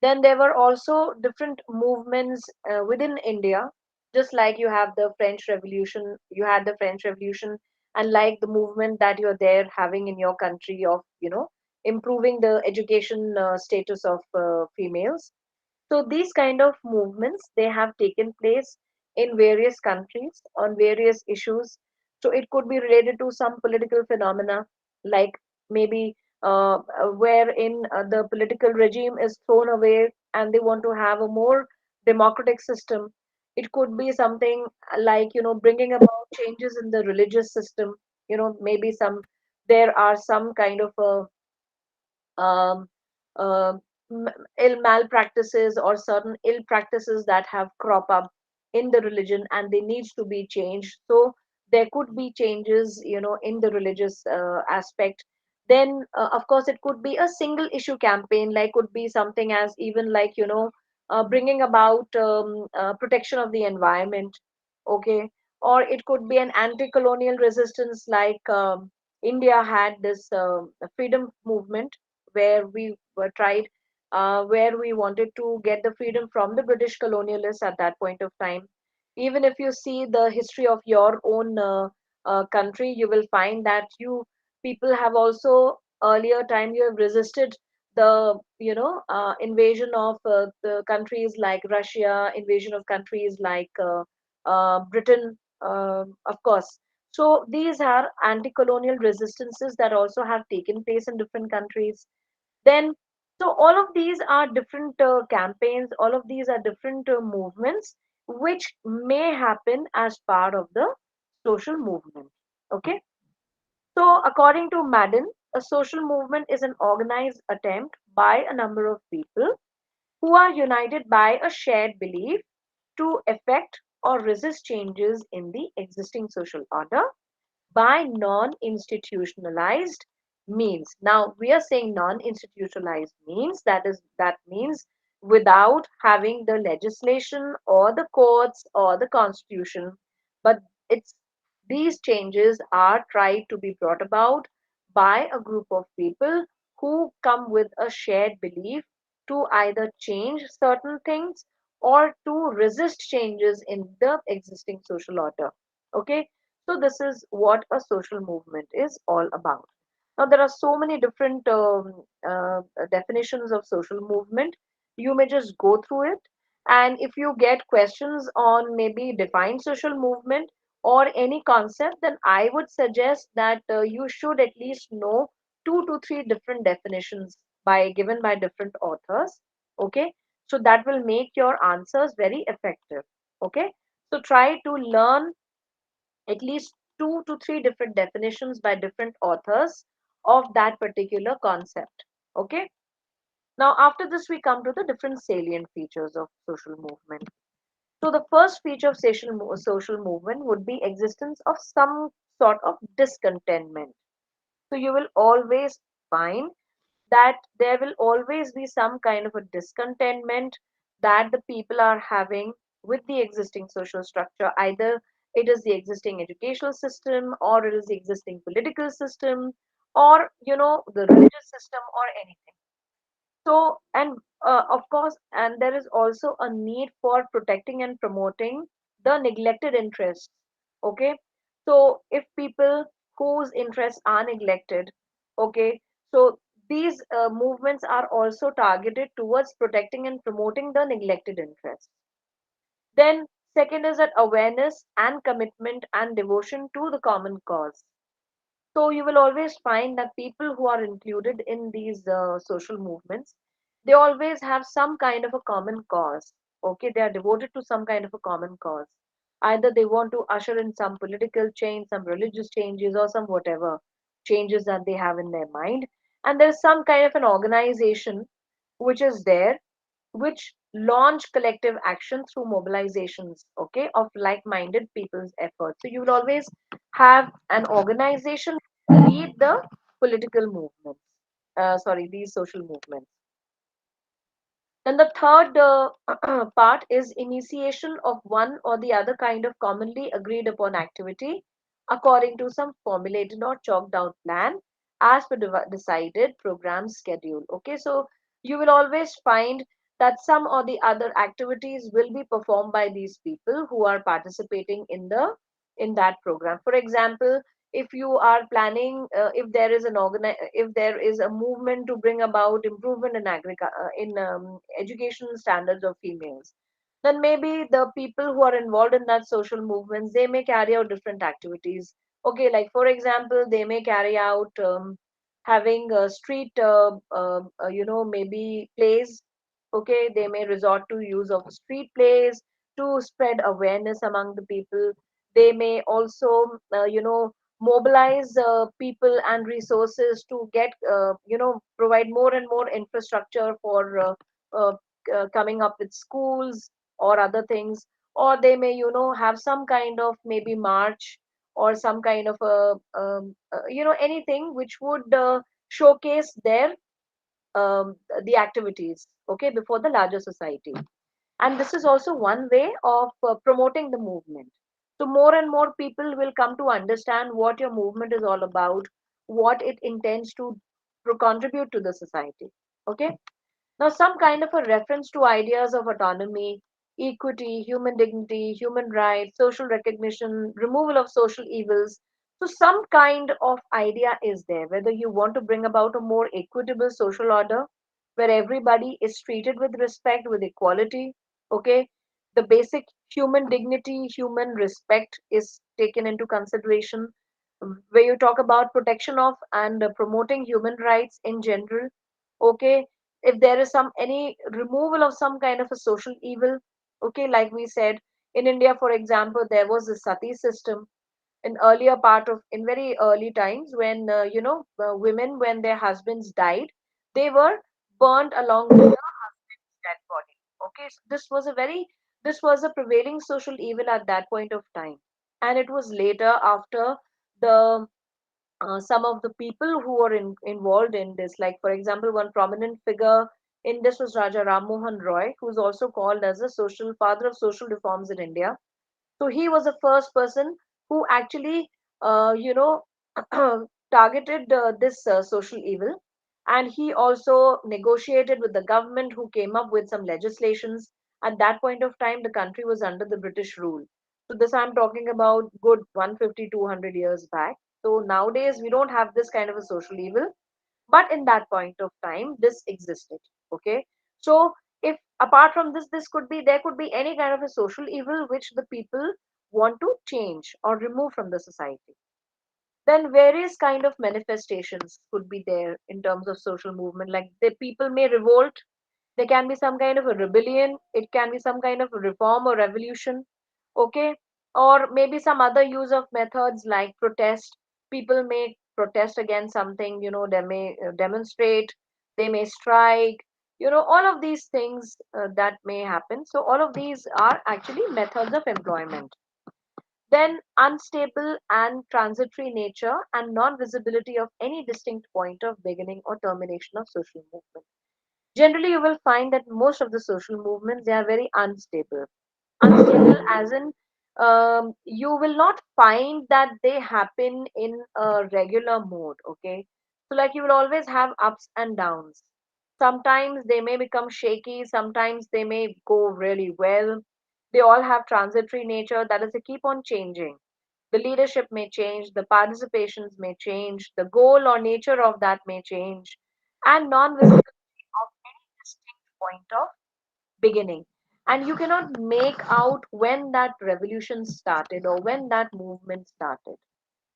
Then there were also different movements within India, just like you have the French Revolution, you had the French Revolution, and like the movement that you're there having in your country of, improving the education status of females. So these kind of movements they have taken place in various countries on various issues. So it could be related to some political phenomena, like maybe wherein the political regime is thrown away and they want to have a more democratic system. It could be something like, bringing about changes in the religious system. Maybe there are some kind of um, uh, ill malpractices or certain ill practices that have crop up in the religion and they need to be changed. So there could be changes, in the religious aspect. Then of course it could be a single issue campaign, like could be something as even like, bringing about protection of the environment, okay, or it could be an anti-colonial resistance, like India had this freedom movement where we were tried, where we wanted to get the freedom from the British colonialists at that point of time. Even if you see the history of your own country, you will find that you people have also earlier time you have resisted the invasion of the countries like Russia, invasion of countries like Britain, of course. So these are anti-colonial resistances that also have taken place in different countries. Then, so all of these are different campaigns, all of these are different movements which may happen as part of the social movement. Okay. So, according to Madden, a social movement is an organized attempt by a number of people who are united by a shared belief to effect or resist changes in the existing social order by non-institutionalized means. Now we are saying non-institutionalized means, that means without having the legislation or the courts or the constitution, but it's these changes are tried to be brought about by a group of people who come with a shared belief to either change certain things or to resist changes in the existing social order. Okay, so this is what a social movement is all about. Now there are so many different definitions of social movement. You may just go through it, and if you get questions on maybe define social movement or any concept, then I would suggest that you should at least know 2 to 3 different definitions by given by different authors. Okay, so that will make your answers very effective. Okay, so try to learn at least 2 to 3 different definitions by different authors of that particular concept. Okay. Now, after this, we come to the different salient features of social movement. So, the first feature of social movement would be existence of some sort of discontentment. So, you will always find that there will always be some kind of a discontentment that the people are having with the existing social structure. Either it is the existing educational system, or it is the existing political system, or the religious system, or anything. So, and of course, and there is also a need for protecting and promoting the neglected interests. Okay, so if people whose interests are neglected, okay, so these movements are also targeted towards protecting and promoting the neglected interests. Then, second is that awareness and commitment and devotion to the common cause. So you will always find that people who are included in these social movements, they always have some kind of a common cause. Okay, they are devoted to some kind of a common cause. Either they want to usher in some political change, some religious changes, or some whatever changes that they have in their mind. And there's some kind of an organization which is there, which launch collective action through mobilizations, okay, of like-minded people's efforts. So you will always have an organization lead the political movements, sorry, these social movements. Then the third part is initiation of one or the other kind of commonly agreed upon activity according to some formulated or chalked out plan as per decided program schedule. Okay, so you will always find that some or the other activities will be performed by these people who are participating in that program. For example, if you are planning, if there is a movement to bring about improvement in education standards of females, then maybe the people who are involved in that social movements, they may carry out different activities. Okay, like for example, they may carry out having a street maybe plays. Okay, they may resort to use of street plays to spread awareness among the people. They may also mobilize people and resources to get provide more and more infrastructure for uh, coming up with schools or other things. Or they may have some kind of maybe march or some kind of a anything which would showcase their the activities, okay, before the larger society. And this is also one way of promoting the movement. So more and more people will come to understand what your movement is all about, what it intends to contribute to the society. Okay, now some kind of a reference to ideas of autonomy, equity, human dignity, human rights, social recognition, removal of social evils. So some kind of idea is there, whether you want to bring about a more equitable social order where everybody is treated with respect, with equality. Okay, the basic human dignity, human respect is taken into consideration, where you talk about protection of and promoting human rights in general. Okay, if there is some any removal of some kind of a social evil. Okay, like we said, in India, for example, there was the sati system. in earlier part of in very early times when women when their husbands died, they were burnt along with the husband's dead body. Okay, so this was a prevailing social evil at that point of time, and it was later after the some of the people who were involved in this, like for example, one prominent figure in this was Raja Ram Mohan Roy, who's also called as the social father of social reforms in India. So he was the first person who actually, uh, you know, targeted this social evil, and he also negotiated with the government, who came up with some legislations. At that point of time, the country was under the British rule. So this I'm talking about good 150, 200 years back. So nowadays we don't have this kind of a social evil, but in that point of time this existed. Okay, so if apart from this, this could be there could be any kind of a social evil which the people want to change or remove from the society. Then various kind of manifestations could be there in terms of social movement, like the people may revolt, there can be some kind of a rebellion, it can be some kind of a reform or revolution. Okay, or maybe some other use of methods like protest. People may protest against something, they may demonstrate, they may strike, all of these things that may happen. So all of these are actually methods of employment. Then unstable and transitory nature and non-visibility of any distinct point of beginning or termination of social movement. Generally you will find that most of the social movements, they are very unstable. Unstable as in, you will not find that they happen in a regular mode. Okay, so like you will always have ups and downs. Sometimes they may become shaky, sometimes they may go really well. They all have transitory nature, that is, they keep on changing. The leadership may change, the participations may change, the goal or nature of that may change, and non-visibility of any distinct point of beginning. And you cannot make out when that revolution started or when that movement started,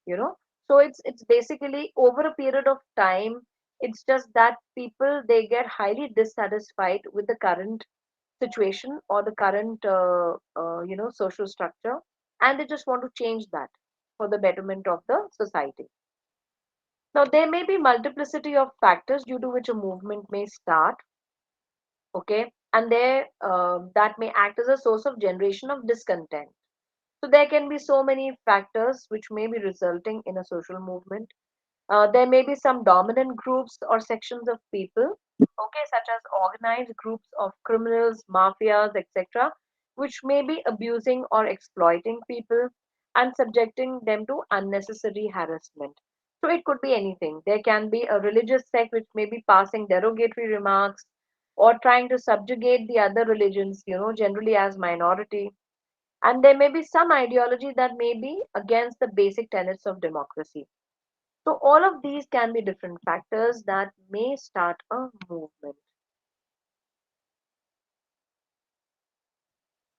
you know. So it's basically over a period of time. It's just that people, they get highly dissatisfied with the current situation or the current social structure, and they just want to change that for the betterment of the society. Now there may be multiplicity of factors due to which a movement may start. Okay, and there that may act as a source of generation of discontent. So there can be so many factors which may be resulting in a social movement. There may be some dominant groups or sections of people, okay, such as organized groups of criminals, mafias, etc., which may be abusing or exploiting people and subjecting them to unnecessary harassment. So it could be anything. There can be a religious sect which may be passing derogatory remarks or trying to subjugate the other religions, generally as minority. And there may be some ideology that may be against the basic tenets of democracy. So all of these can be different factors that may start a movement.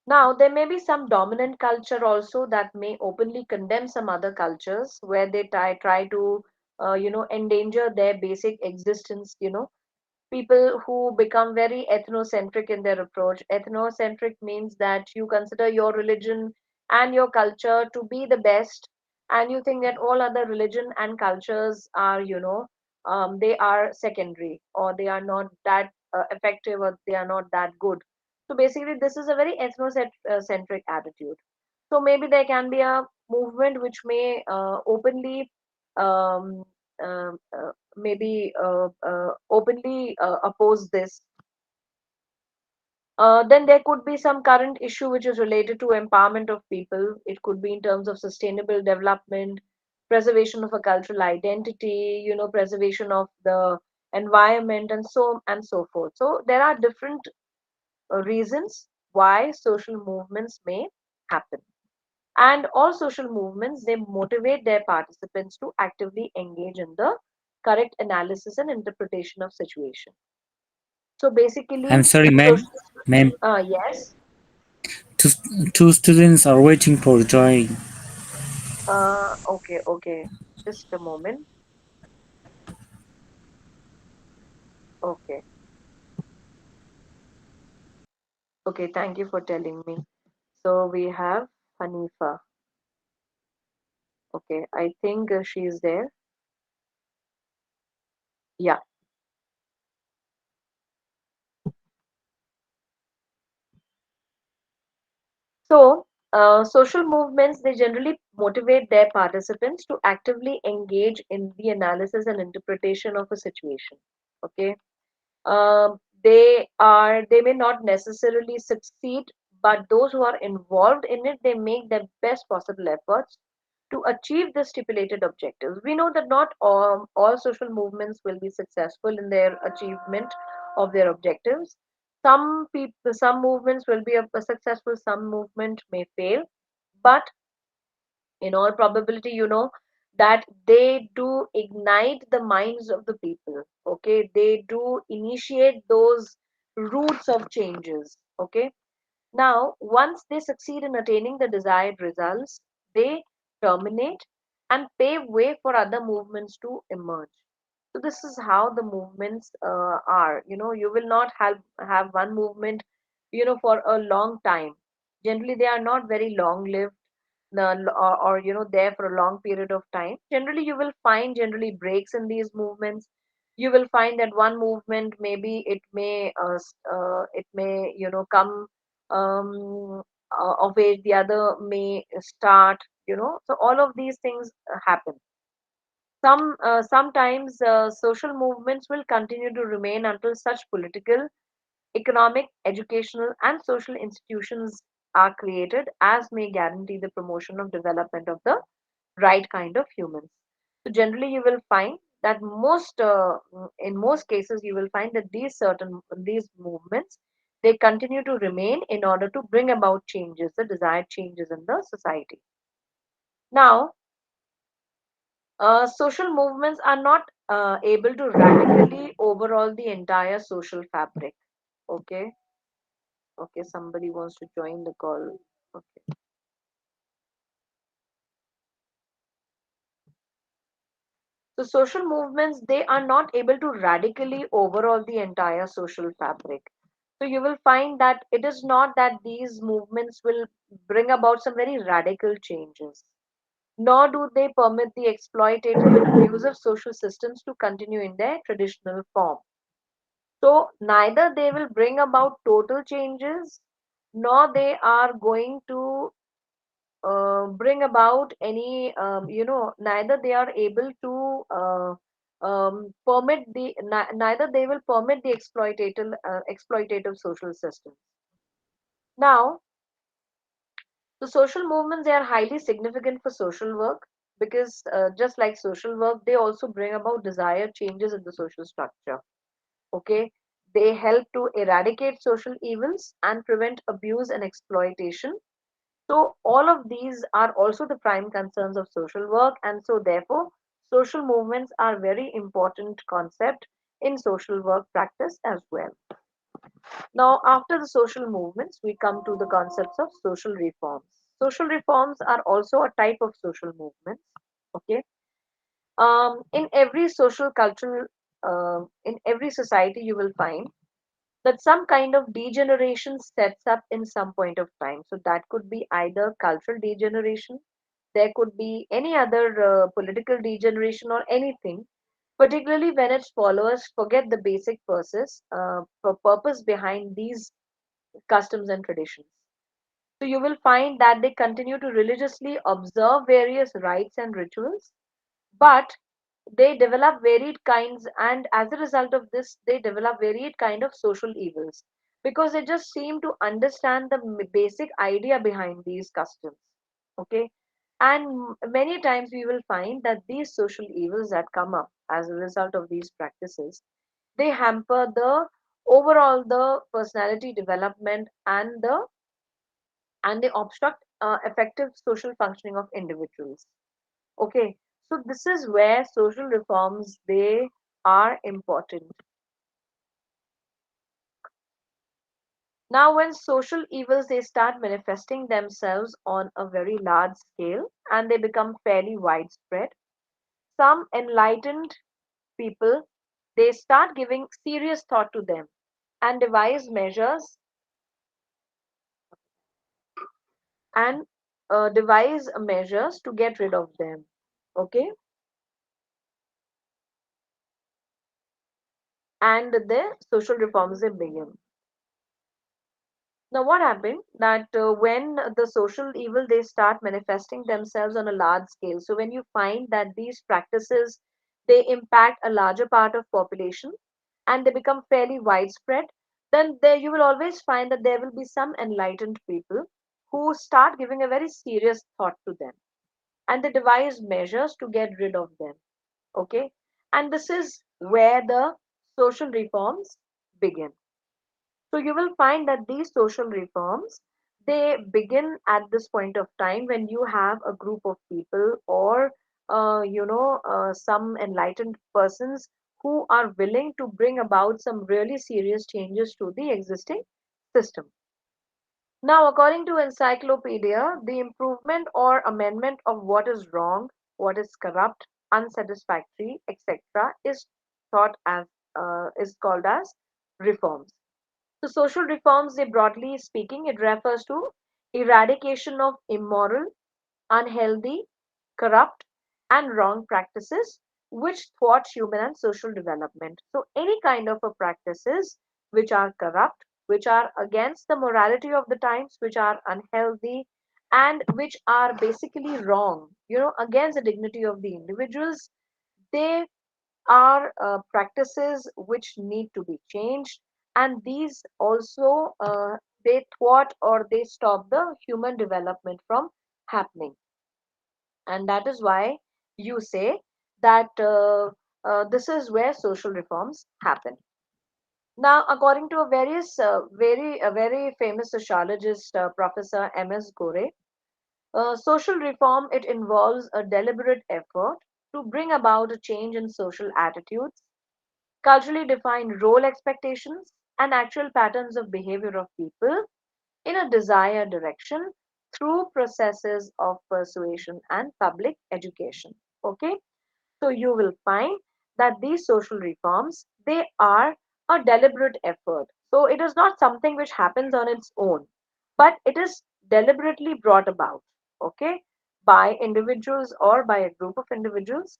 Now, there may be some dominant culture also that may openly condemn some other cultures where they try to, endanger their basic existence, people who become very ethnocentric in their approach. Ethnocentric means that you consider your religion and your culture to be the best, and you think that all other religion and cultures are, they are secondary, or they are not that effective, or they are not that good. So basically, this is a very ethnocentric attitude. So maybe there can be a movement which may openly um, maybe openly oppose this. Then there could be some current issue which is related to empowerment of people. It could be in terms of sustainable development, preservation of a cultural identity, preservation of the environment, and so forth. So there are different reasons why social movements may happen. And all social movements, they motivate their participants to actively engage in the correct analysis and interpretation of situation. So I'm basically, sorry, ma'am. social, Ma'am, yes, two, two students are waiting for joy. okay, okay, just a moment. Okay, okay, thank you for telling me. So we have Hanifa. Okay, I think she is there. Yeah. So, social movements, they generally motivate their participants to actively engage in the analysis and interpretation of a situation. Okay. They may not necessarily succeed, but those who are involved in it, they make their best possible efforts to achieve the stipulated objectives. We know that not all social movements will be successful in their achievement of their objectives. Some movements will be successful, some movement may fail, but in all probability, that they do ignite the minds of the people. Okay, they do initiate those roots of changes. Okay, now once they succeed in attaining the desired results, they terminate and pave way for other movements to emerge. So this is how the movements are. You will not have one movement for a long time. Generally they are not very long lived, or there for a long period of time. Generally you will find generally breaks in these movements. You will find that one movement, maybe it may come of age, the other may start. So all of these things happen. Sometimes social movements will continue to remain until such political, economic, educational, and social institutions are created as may guarantee the promotion of development of the right kind of humans. So generally, you will find that in most cases, you will find that these movements, they continue to remain in order to bring about changes, the desired changes in the society. Now, social movements are not able to radically overhaul the entire social fabric. Okay, okay, somebody wants to join the call. Okay. So social movements, they are not able to radically overhaul the entire social fabric. So you will find that it is not that these movements will bring about some very radical changes, nor do they permit the exploitative and abusive social systems to continue in their traditional form. So neither they will bring about total changes, nor they are going to bring about any, neither they are able to neither they will permit the exploitative social systems. Now, the social movements, they are highly significant for social work because just like social work, they also bring about desired changes in the social structure. Okay, they help to eradicate social evils and prevent abuse and exploitation. So all of these are also the prime concerns of social work, and so therefore social movements are very important concept in social work practice as well. Now after the social movements, we come to the concepts of social reforms. Social reforms are also a type of social movements. Okay, in every social cultural in every society, you will find that some kind of degeneration sets up in some point of time. So that could be either cultural degeneration, there could be any other political degeneration or anything, particularly when its followers forget the basic purpose behind these customs and traditions. So you will find that they continue to religiously observe various rites and rituals, but they develop varied kinds, and as a result of this they develop varied kind of social evils because they just seem to understand the basic idea behind these customs. Okay, and many times we will find that these social evils that come up as a result of these practices, they hamper the overall the personality development and they obstruct effective social functioning of individuals. Okay, so this is where social reforms, they are important. Now, when social evils, they start manifesting themselves on a very large scale and they become fairly widespread, some enlightened people, they start giving serious thought to them and devise measures and devise measures to get rid of them. Okay, and the social reforms they begin. Now, what happened that when the social evil they start manifesting themselves on a large scale. So when you find that these practices they impact a larger part of population and they become fairly widespread, then there you will always find that there will be some enlightened people who start giving a very serious thought to them and they devise measures to get rid of them. Okay, and this is where the social reforms begin. So you will find that these social reforms they begin at this point of time when you have a group of people or some enlightened persons who are willing to bring about some really serious changes to the existing system. Now, according to encyclopedia, the improvement or amendment of what is wrong, what is corrupt, unsatisfactory, etc., is called as reforms. So, social reforms, they broadly speaking, it refers to eradication of immoral, unhealthy, corrupt, and wrong practices which thwart human and social development. So, any kind of a practices which are corrupt, which are against the morality of the times, which are unhealthy, and which are basically wrong, against the dignity of the individuals, they are practices which need to be changed, and these also they thwart or they stop the human development from happening, and that is why you say that this is where social reforms happen. Now, according to a very famous sociologist, Professor M.S. Gore, social reform it involves a deliberate effort to bring about a change in social attitudes, culturally defined role expectations, and actual patterns of behavior of people in a desired direction through processes of persuasion and public education. Okay, so you will find that these social reforms they are a deliberate effort. So it is not something which happens on its own, but it is deliberately brought about. Okay, by individuals or by a group of individuals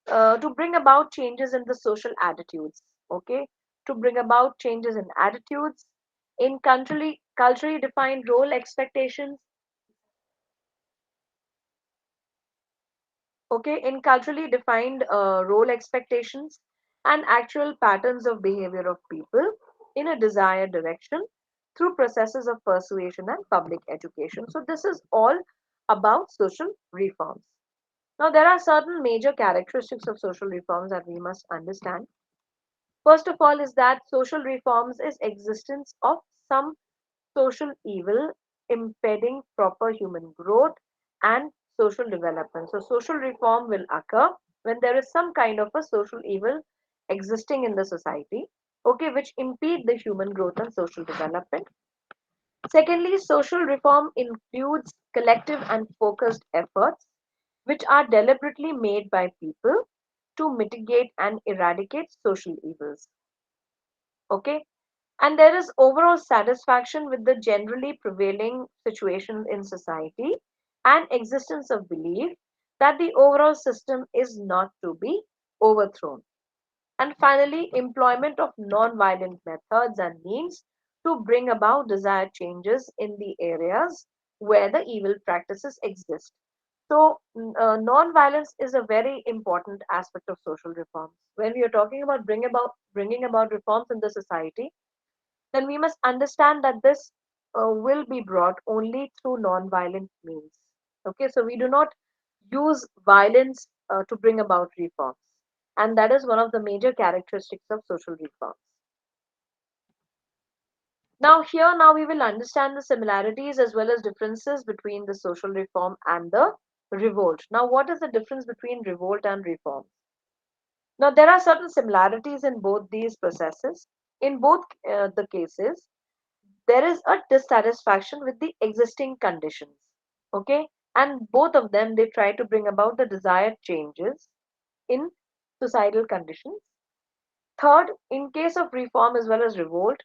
to bring about changes in the social attitudes. Okay, to bring about changes in attitudes, in culturally defined role expectations. Okay, in culturally defined role expectations and actual patterns of behavior of people in a desired direction through processes of persuasion and public education. So this is all about social reforms. Now there are certain major characteristics of social reforms that we must understand. First of all is that social reforms is existence of some social evil impeding proper human growth and social development. So social reform will occur when there is some kind of a social evil existing in the society, okay, which impede the human growth and social development. Secondly, social reform includes collective and focused efforts which are deliberately made by people to mitigate and eradicate social evils. Okay, and there is overall satisfaction with the generally prevailing situation in society and existence of belief that the overall system is not to be overthrown. And finally, employment of non-violent methods and means to bring about desired changes in the areas where the evil practices exist. So, non-violence is a very important aspect of social reforms. When we are talking about bringing about reforms in the society, then we must understand that this will be brought only through non-violent means. Okay, so we do not use violence to bring about reforms, and that is one of the major characteristics of social reforms. Now we will understand the similarities as well as differences between the social reform and the revolt. Now, what is the difference between revolt and reform? Now, there are certain similarities in both these processes. In both the cases, there is a dissatisfaction with the existing conditions. Okay, and both of them they try to bring about the desired changes in societal conditions. Third, in case of reform as well as revolt,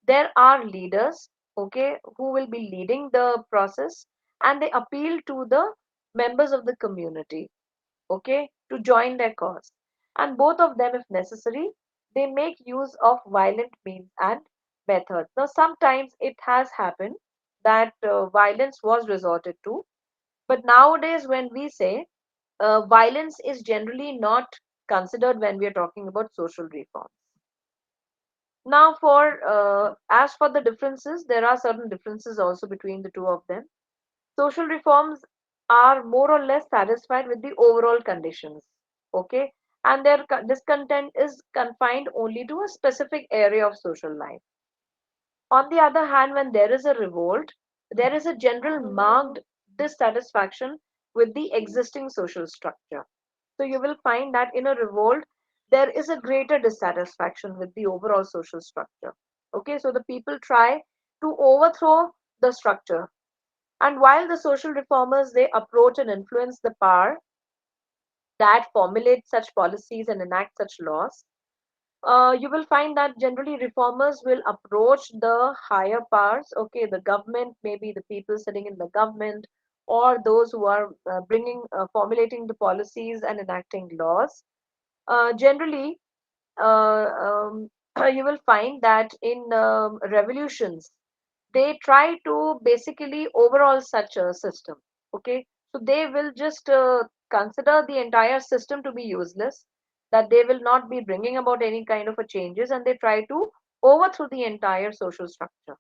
there are leaders, okay, who will be leading the process, and they appeal to the members of the community, okay, to join their cause. And both of them, if necessary, they make use of violent means and methods. Now, sometimes it has happened that violence was resorted to, but nowadays, when we say violence is generally not considered when we are talking about social reforms. Now, for as for the differences, there are certain differences also between the two of them. Social reforms are more or less satisfied with the overall conditions, okay, and their discontent is confined only to a specific area of social life. On the other hand, when there is a revolt, there is a general marked dissatisfaction with the existing social structure. So you will find that in a revolt, there is a greater dissatisfaction with the overall social structure. Okay, so the people try to overthrow the structure. And while the social reformers, they approach and influence the power that formulate such policies and enact such laws, you will find that generally reformers will approach the higher powers, okay, the government, maybe the people sitting in the government, or those who are formulating the policies and enacting laws. Generally, you will find that in revolutions, they try to basically overhaul such a system. Okay, so they will just consider the entire system to be useless, that they will not be bringing about any kind of a changes, and they try to overthrow the entire social structure.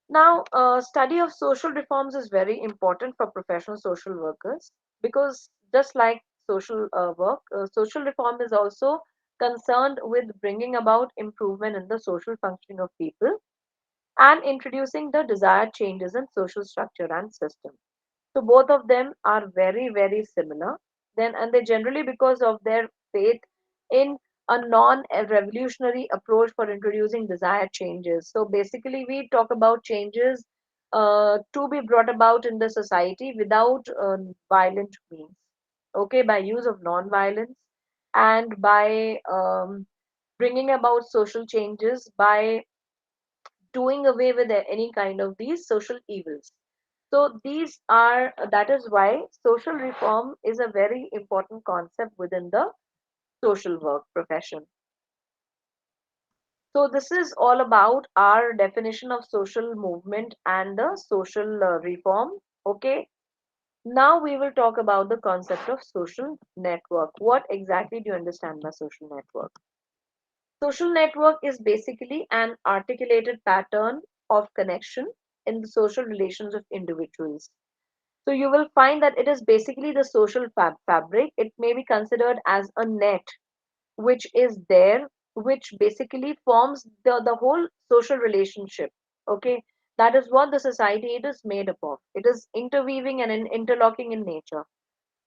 Now, study of social reforms is very important for professional social workers, because just like social work, social reform is also concerned with bringing about improvement in the social functioning of people and introducing the desired changes in social structure and system. So both of them are very, very similar. Then, and they generally, because of their faith in a non-revolutionary approach for introducing desired changes. So basically, we talk about changes to be brought about in the society without violent means. Okay, by use of non-violence and by bringing about social changes by doing away with any kind of these social evils. So these are, that is why social reform is a very important concept within the social work profession. So this is all about our definition of social movement and the social reform. Okay. Now we will talk about the concept of social network. What exactly do you understand by social network? Social network is basically an articulated pattern of connection in the social relations of individuals. So you will find that it is basically the social fabric. It may be considered as a net which is there, which basically forms the whole social relationship. Okay, that is what the society it is made up of. It is interweaving and interlocking in nature.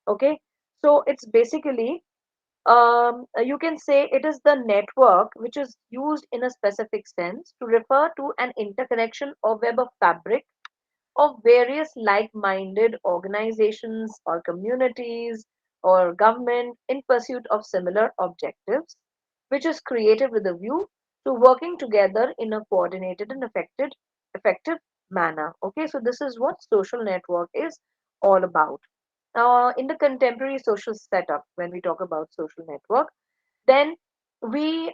Okay, so it's basically you can say it is the network which is used in a specific sense to refer to an interconnection or web of fabric of various like-minded organizations or communities or government in pursuit of similar objectives, which is created with a view to working together in a coordinated and effective manner. Okay, so this is what social network is all about. In the contemporary social setup, when we talk about social network, then we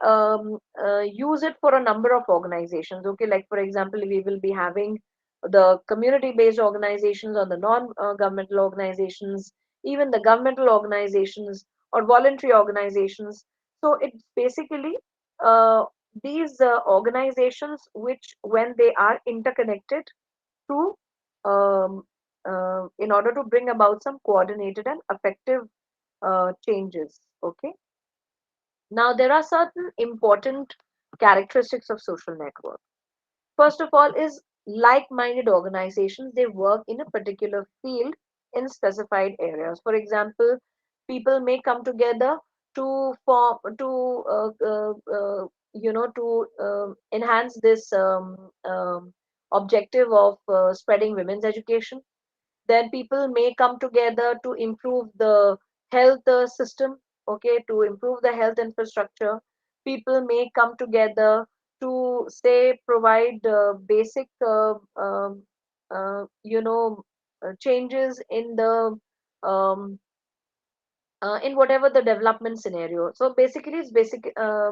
use it for a number of organizations. Okay, like for example, we will be having the community based organizations or the non governmental organizations, even the governmental organizations or voluntary organizations. So it's basically uh, these organizations which, when they are interconnected to um, in order to bring about some coordinated and effective changes. Okay, now, there are certain important characteristics of social network. First of all, is like-minded organizations. They work in a particular field in specified areas. For example, people may come together to form to enhance this objective of spreading women's education. Then people may come together to improve the health system, okay, to improve the health infrastructure. People may come together to say provide basic changes in the um, in whatever the development scenario. So basically, it's basic.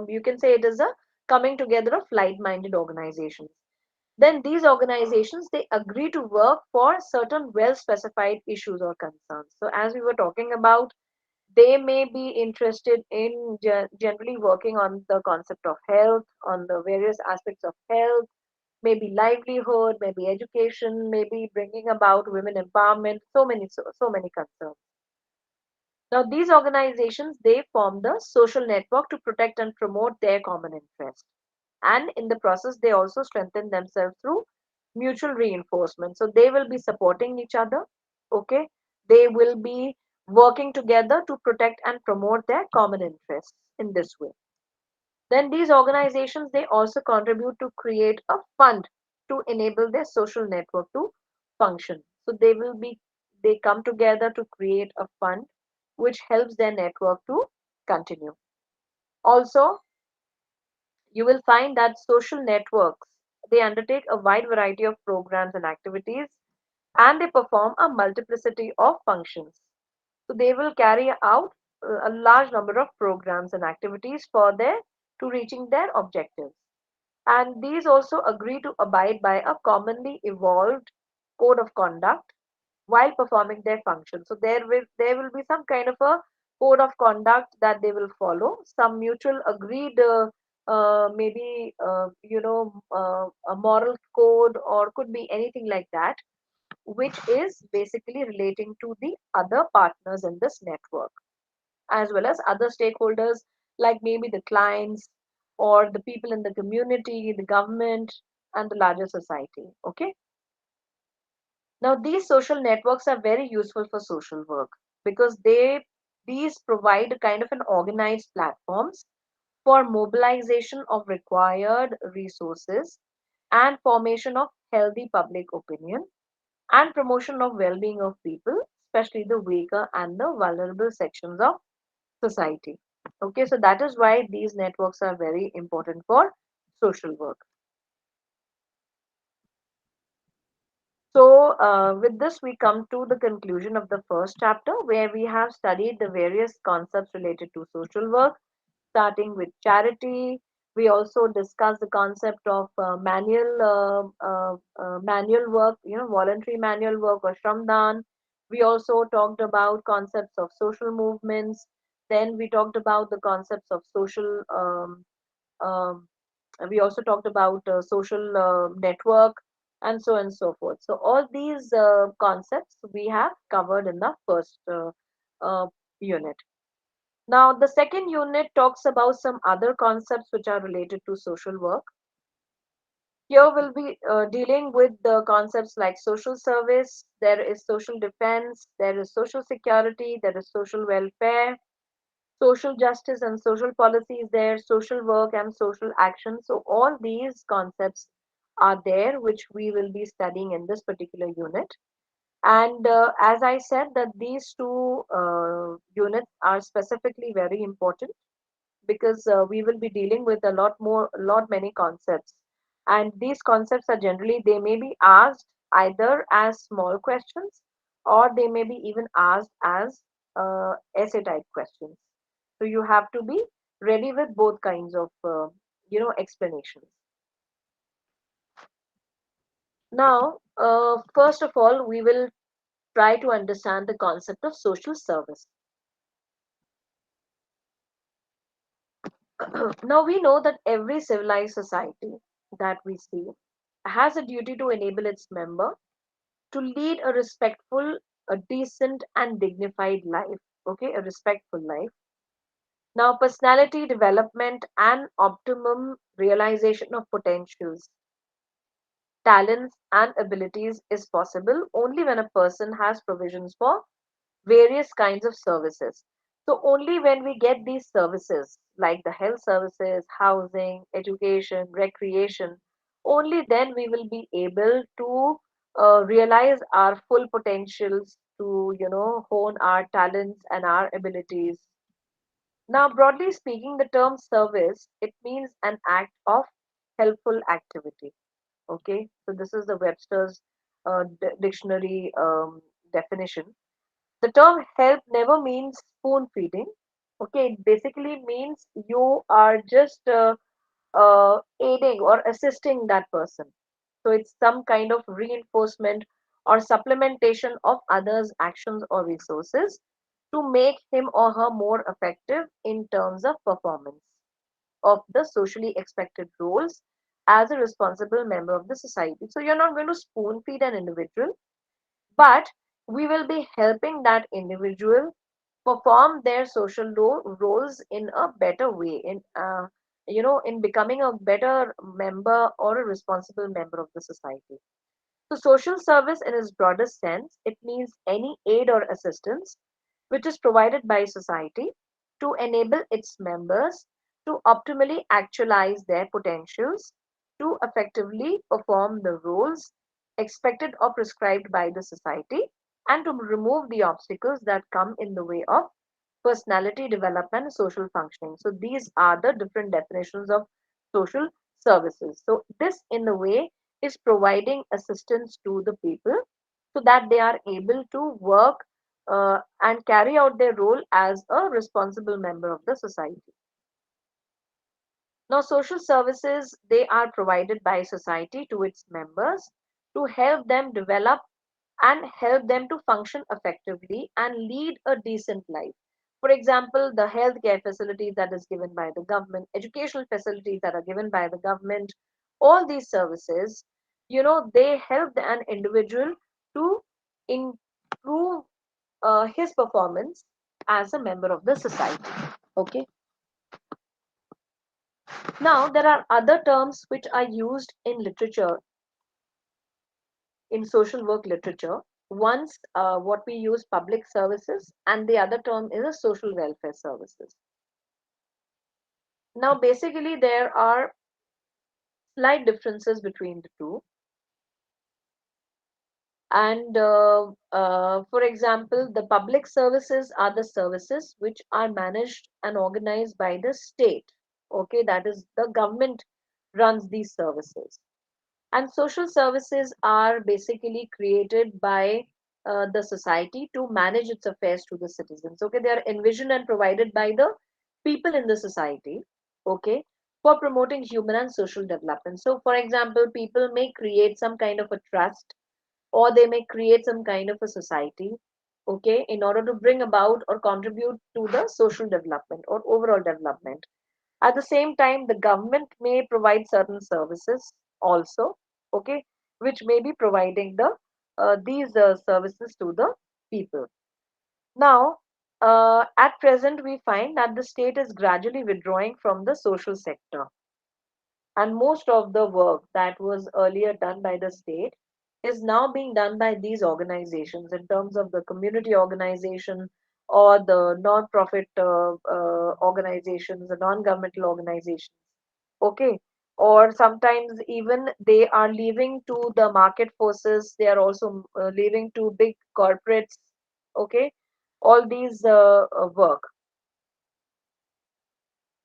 You can say it is a coming together of like-minded organizations. Then these organizations they agree to work for certain well-specified issues or concerns. So as we were talking about, they may be interested in generally working on the concept of health, on the various aspects of health, maybe livelihood, maybe education, maybe bringing about women empowerment. So many concerns. Now, these organizations they form the social network to protect and promote their common interest, and in the process, they also strengthen themselves through mutual reinforcement. So they will be supporting each other. Okay, they will be working together to protect and promote their common interests in this way. Then these organizations they also contribute to create a fund to enable their social network to function. So they come together to create a fund which helps their network to continue. Also, you will find that social networks they undertake a wide variety of programs and activities, and they perform a multiplicity of functions. So they will carry out a large number of programs and activities for their to reaching their objectives. And these also agree to abide by a commonly evolved code of conduct while performing their function. So there will be some kind of a code of conduct that they will follow, some mutual agreed maybe a moral code or could be anything like that, which is basically relating to the other partners in this network as well as other stakeholders like maybe the clients or the people in the community, the government, and the larger society. Okay. Now, these social networks are very useful for social work because these provide a kind of an organized platforms for mobilization of required resources and formation of healthy public opinion and promotion of well-being of people, especially the weaker and the vulnerable sections of society. Okay, so that is why these networks are very important for social work. So, with this, we come to the conclusion of the first chapter where we have studied the various concepts related to social work, starting with charity. We also discussed the concept of manual work, voluntary manual work or shramdan. We also talked about concepts of social movements. Then we talked about the concepts of social um, we also talked about social network and so on and so forth. So all these concepts we have covered in the first uh, unit. Now the second unit talks about some other concepts which are related to social work. Here we'll be dealing with the concepts like social service, there is social defense, there is social security, there is social welfare, social justice and social policy is there, social work and social action. So all these concepts are there, which we will be studying in this particular unit. And as I said, that these two units are specifically very important because we will be dealing with a lot many concepts. And these concepts are generally, they may be asked either as small questions or they may be even asked as essay type questions. So you have to be ready with both kinds of, explanations. Now, first of all, we will try to understand the concept of social service. Now, we know that every civilized society that we see has a duty to enable its member to lead a respectful, a decent, and dignified life. Okay, a respectful life. Now, personality development and optimum realization of potentials, talents, and abilities is possible only when a person has provisions for various kinds of services. So, only when we get these services like the health services, housing, education, recreation, only then we will be able to realize our full potentials to, hone our talents and our abilities. Now, broadly speaking, the term service it means an act of helpful activity. Okay, so this is the Webster's dictionary definition, the term help never means spoon feeding. Okay, it basically means you are just aiding or assisting that person. So it's some kind of reinforcement or supplementation of others' actions or resources to make him or her more effective in terms of performance of the socially expected roles as a responsible member of the society. So you're not going to spoon feed an individual, but we will be helping that individual perform their social roles in a better way, in in becoming a better member or a responsible member of the society. So social service in its broadest sense, it means any aid or assistance which is provided by society to enable its members to optimally actualize their potentials, to effectively perform the roles expected or prescribed by the society, and to remove the obstacles that come in the way of personality development and social functioning. So these are the different definitions of social services. So this in a way is providing assistance to the people so that they are able to work and carry out their role as a responsible member of the society. Now, social services, they are provided by society to its members to help them develop and help them to function effectively and lead a decent life. For example, the healthcare facilities that is given by the government, educational facilities that are given by the government, all these services, they help an individual to improve his performance as a member of the society. Okay. Now, there are other terms which are used in literature, in social work literature. Once what we use public services, and the other term is a social welfare services. Now, basically, there are slight differences between the two. And for example, the public services are the services which are managed and organized by the state. Okay, that is the government runs these services. And social services are basically created by the society to manage its affairs to the citizens. Okay, they are envisioned and provided by the people in the society. Okay, for promoting human and social development. So, for example, people may create some kind of a trust, or they may create some kind of a society, okay, in order to bring about or contribute to the social development or overall development. At the same time, the government may provide certain services also, okay, which may be providing these services to the people. Now, at present, we find that the state is gradually withdrawing from the social sector, and most of the work that was earlier done by the state is now being done by these organizations in terms of the community organization or the non-profit organizations, the non-governmental organizations. Okay. Or sometimes even they are leaving to the market forces, they are also leaving to big corporates. Okay. All these work.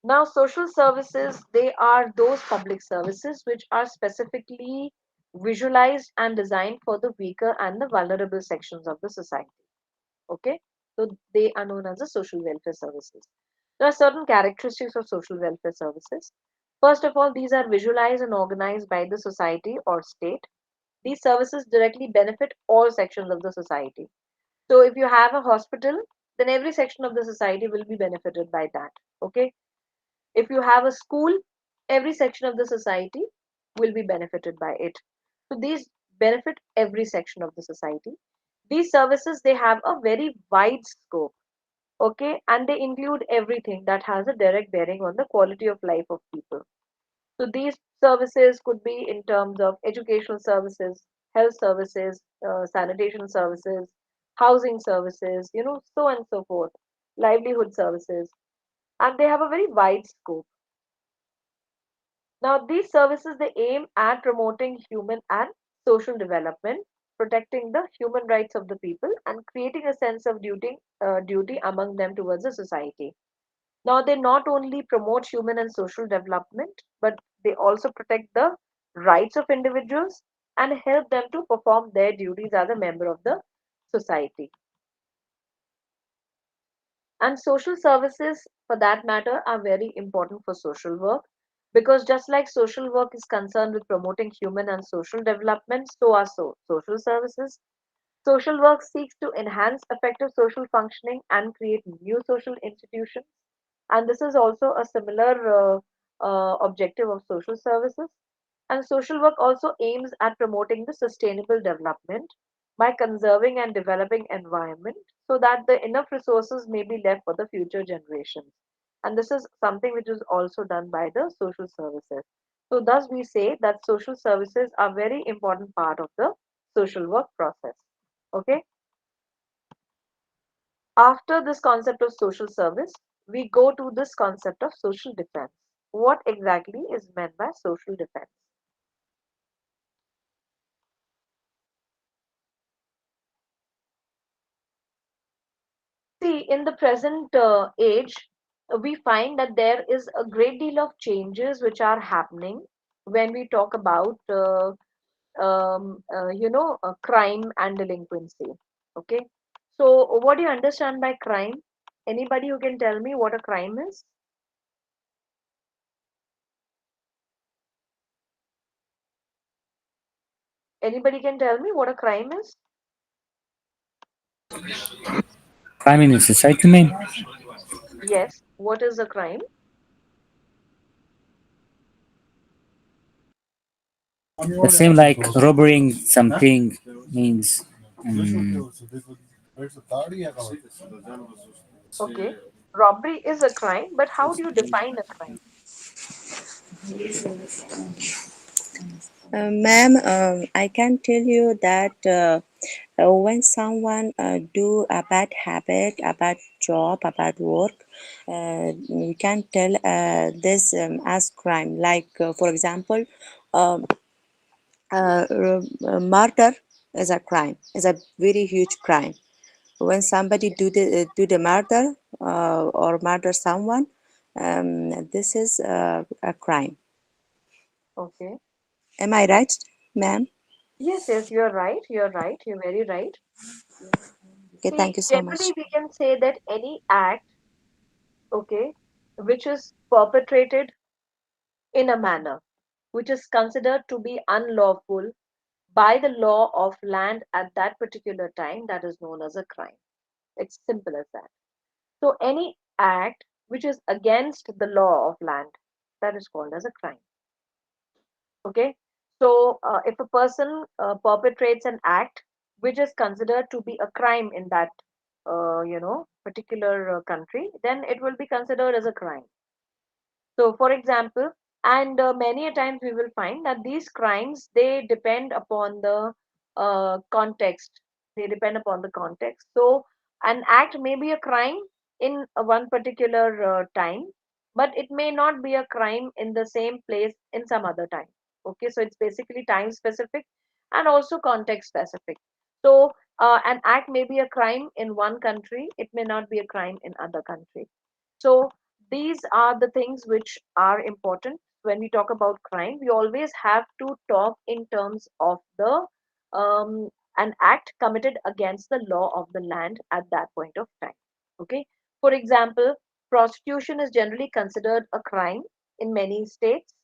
Now, social services, they are those public services which are specifically visualized and designed for the weaker and the vulnerable sections of the society. Okay, so they are known as the social welfare services. There are certain characteristics of social welfare services. First of all, these are visualized and organized by the society or state. These services directly benefit all sections of the society. So, if you have a hospital, then every section of the society will be benefited by that. Okay, if you have a school, every section of the society will be benefited by it. So these benefit every section of the society. These services, they have a very wide scope, okay, and they include everything that has a direct bearing on the quality of life of people. So these services could be in terms of educational services, health services, sanitation services, housing services, so and so forth, livelihood services, and they have a very wide scope. Now, these services, they aim at promoting human and social development, protecting the human rights of the people, and creating a sense of duty among them towards the society. Now, they not only promote human and social development, but they also protect the rights of individuals. and help them to perform their duties as a member of the society. And social services, for that matter, are very important for social work, because just like social work is concerned with promoting human and social development, so are social services. Social work seeks to enhance effective social functioning and create new social institutions. And this is also a similar objective of social services. And social work also aims at promoting the sustainable development by conserving and developing environment so that the enough resources may be left for the future generations. And this is something which is also done by the social services. So thus we say that social services are very important part of the social work process. Okay. After this concept of social service, we go to this concept of social defense. What exactly is meant by social defense? See, in the present age, we find that there is a great deal of changes which are happening when we talk about, crime and delinquency. Okay. So, what do you understand by crime? Anybody who can tell me what a crime is? Anybody can tell me what a crime is? Crime in society, man. Yes. What is a crime? The same like robbering something means. mm, Okay. Robbery is a crime, but how do you define a crime? Ma'am, I can tell you that when someone do a bad habit, a bad job, a bad work, we can tell this as crime. Like, for example, um, murder is a crime. Is a very huge crime. When somebody do the murder or murder someone, this is a crime. Okay. Am I right, ma'am? Yes, yes, you're right. You're right. You're very right. Okay, See, thank you so generally much. we can say that any act, okay, which is perpetrated in a manner which is considered to be unlawful by the law of land at that particular time, that is known as a crime. It's simple as that. So any act which is against the law of land, that is called as a crime. Okay. So if a person perpetrates an act which is considered to be a crime in that particular country, then it will be considered as a crime. So, for example, and many a times we will find that these crimes, they depend upon the context. They depend upon the context. So an act may be a crime in one particular time, but it may not be a crime in the same place in some other time. Okay, so it's basically time specific and also context specific. So an act may be a crime in one country, it may not be a crime in other country. So these are the things which are important when we talk about crime. We always have to talk in terms of the um, an act committed against the law of the land at that point of time. Okay. For example, prostitution is generally considered a crime in many states,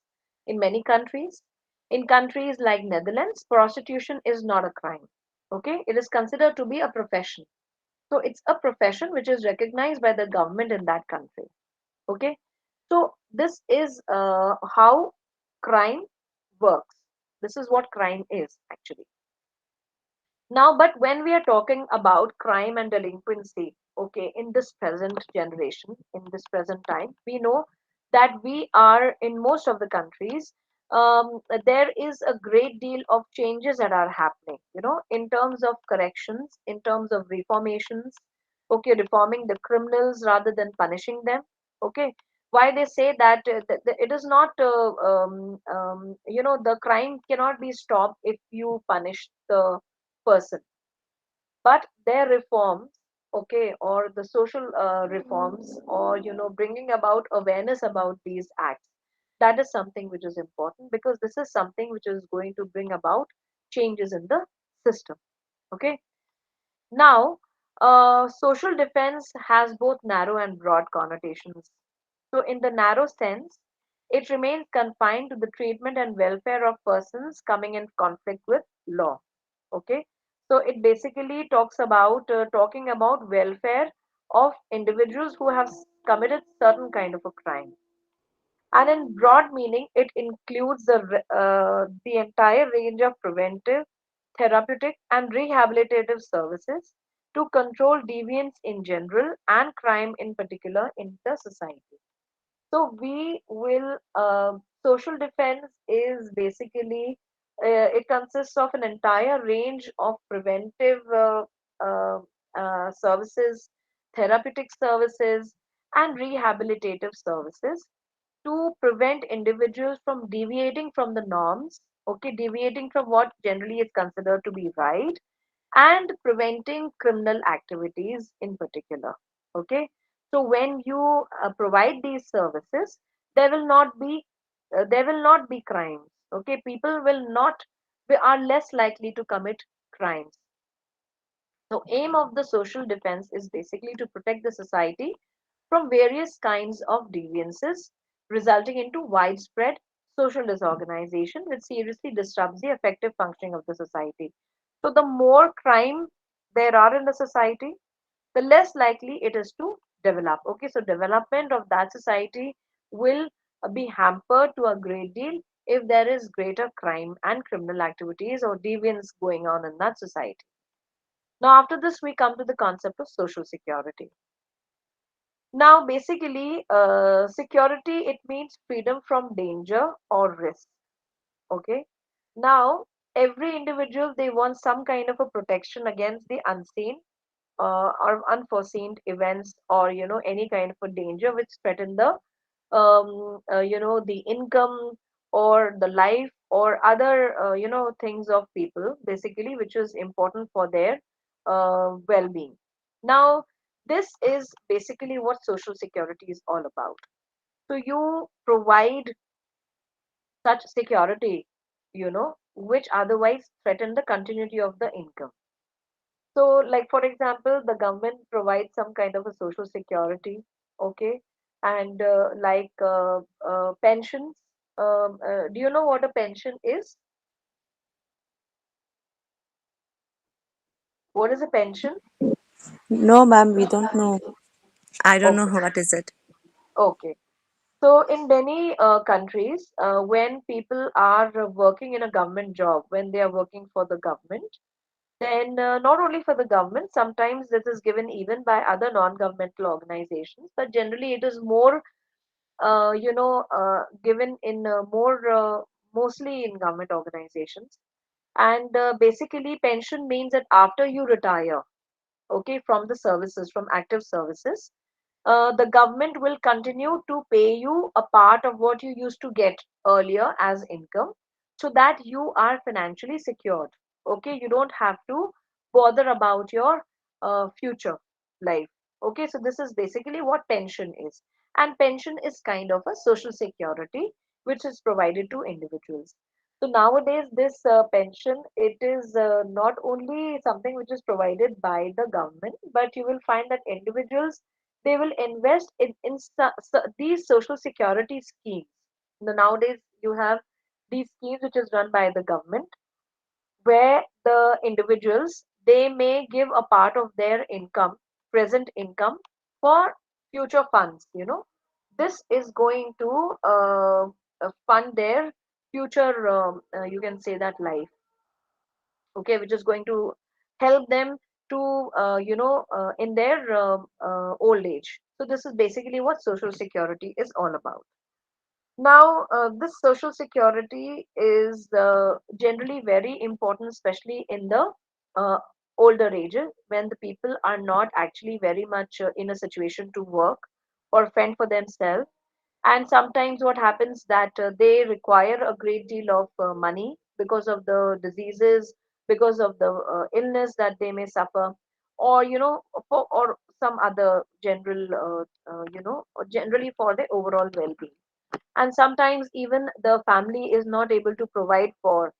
in many countries. In countries like Netherlands, prostitution is not a crime. Okay, it is considered to be a profession. So it's a profession which is recognized by the government in that country. Okay, so this is how crime works. This is what crime is actually. Now, but when we are talking about crime and delinquency, okay, in this present generation, in this present time, we know that we are in most of the countries, there is a great deal of changes that are happening, in terms of corrections, in terms of reformations, okay, reforming the criminals rather than punishing them, okay. Why they say that it is not, the crime cannot be stopped if you punish the person, but their reforms, okay, or the social reforms, or bringing about awareness about these acts, that is something which is important, because this is something which is going to bring about changes in the system. Okay. Now, social defense has both narrow and broad connotations. So, in the narrow sense, it remains confined to the treatment and welfare of persons coming in conflict with law. Okay, so it basically talking about welfare of individuals who have committed certain kind of a crime. And in broad meaning, it includes the entire range of preventive, therapeutic, and rehabilitative services to control deviance in general and crime in particular in the society. So we will social defense is basically it consists of an entire range of preventive uh, services, therapeutic services, and rehabilitative services to prevent individuals from deviating from the norms, okay, deviating from what generally is considered to be right, and preventing criminal activities in particular. Okay, so when you provide these services, there will not be crimes. Okay, people will not are less likely to commit crimes. So, aim of the social defense is basically to protect the society from various kinds of deviances, resulting into widespread social disorganization, which seriously disrupts the effective functioning of the society. So, the more crime there are in the society, the less likely it is to develop. Okay, so development of that society will be hampered to a great deal if there is greater crime and criminal activities or deviance going on in that society. Now, after this, we come to the concept of social security. Now, basically, security, it means freedom from danger or risk. Okay. Now, every individual, they want some kind of a protection against the unseen or unforeseen events, or any kind of a danger which threaten the the income or the life or other things of people, basically, which is important for their well-being. Now, this is basically what social security is all about. So you provide such security, which otherwise threaten the continuity of the income. So, like for example, the government provides some kind of a social security, okay, and pensions. Do you know what a pension is? What is a pension? No, ma'am, we don't know. I don't know Okay, what is it. okay. So, in many countries, when people are working in a government job, when they are working for the government, then not only for the government, sometimes this is given even by other non-governmental organizations, but generally it is more given in mostly in government organizations. And basically, pension means that after you retire, okay, from the services, from active services, the government will continue to pay you a part of what you used to get earlier as income, so that you are financially secured. Okay, you don't have to bother about your future life. Okay, so this is basically what pension is. And pension is kind of a social security which is provided to individuals. So nowadays, this pension, it is not only something which is provided by the government, but you will find that individuals, they will invest in these social security schemes. Nowadays, you have these schemes which is run by the government, where the individuals, they may give a part of their income, present income, for future funds. This is going to fund their future, you can say that, life, okay, which is going to help them to in their old age. So this is basically what social security is all about. Now, this social security is generally very important, especially in the uh, older ages, when the people are not actually very much in a situation to work or fend for themselves. And sometimes what happens that they require a great deal of money because of the diseases, because of the illness that they may suffer, or or some other general or generally for their overall well-being. and sometimes even the family is not able to provide for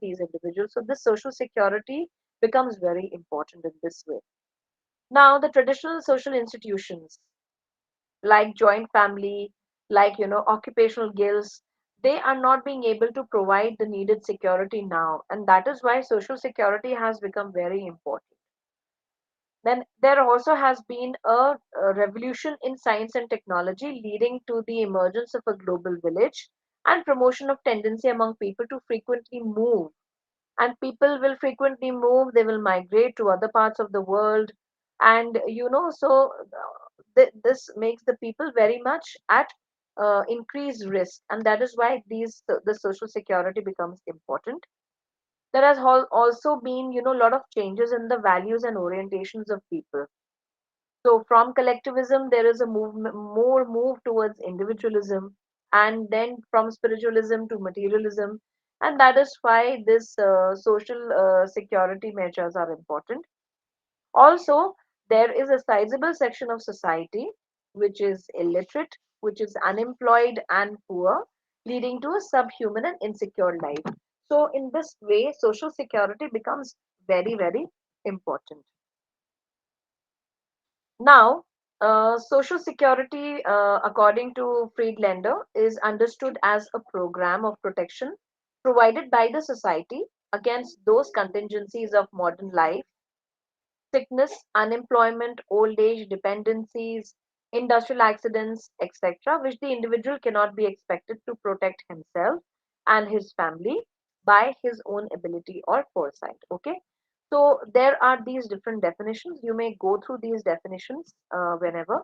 these individuals. So this social security becomes very important in this way. Now the traditional social institutions like joint family, like occupational guilds, they are not being able to provide the needed security now, and that is why social security has become very important. Then there also has been a revolution in science and technology leading to the emergence of a global village and promotion of tendency among people to frequently move. And people will frequently move, they will migrate to other parts of the world. And this makes the people very much at increased risk. And that is why the social security becomes important. There has also been a lot of changes in the values and orientations of people. So from collectivism, there is a more move towards individualism, and then from spiritualism to materialism, and that is why this social security measures are important. Also, there is a sizable section of society which is illiterate, which is unemployed and poor, leading to a subhuman and insecure life. So, in this way, social security becomes very, very important. Now, Social Security, according to Friedlander, is understood as a program of protection provided by the society against those contingencies of modern life: sickness, unemployment, old age, dependencies, industrial accidents, etc., which the individual cannot be expected to protect himself and his family by his own ability or foresight. Okay, so there are these different definitions. You may go through these definitions whenever.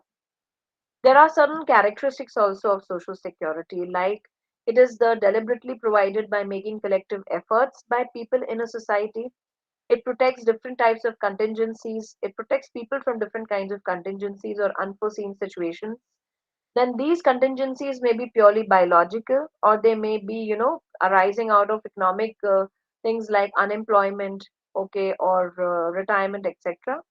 There are certain characteristics also of social security, like it is the deliberately provided by making collective efforts by people in a society. It protects different types of contingencies. It protects people from different kinds of contingencies or unforeseen situations. Then these contingencies may be purely biological, or they may be, arising out of economic things like unemployment, okay, or retirement, etc.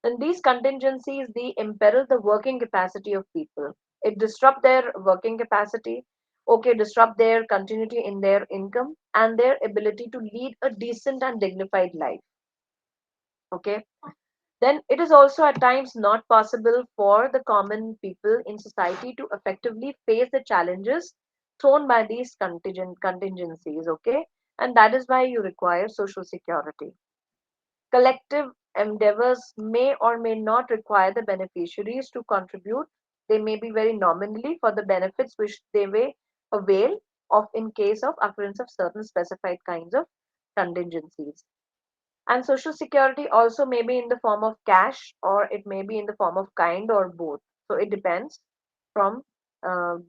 Then these contingencies, they imperil the working capacity of people. It disrupt their working capacity, okay, disrupt their continuity in their income and their ability to lead a decent and dignified life. Okay, then it is also at times not possible for the common people in society to effectively face the challenges thrown by these contingencies. Okay, and that is why you require social security. Collective endeavors may or may not require the beneficiaries to contribute. They may be very nominally for the benefits which they may avail of in case of occurrence of certain specified kinds of contingencies. And social security also may be in the form of cash, or it may be in the form of kind, or both. So it depends from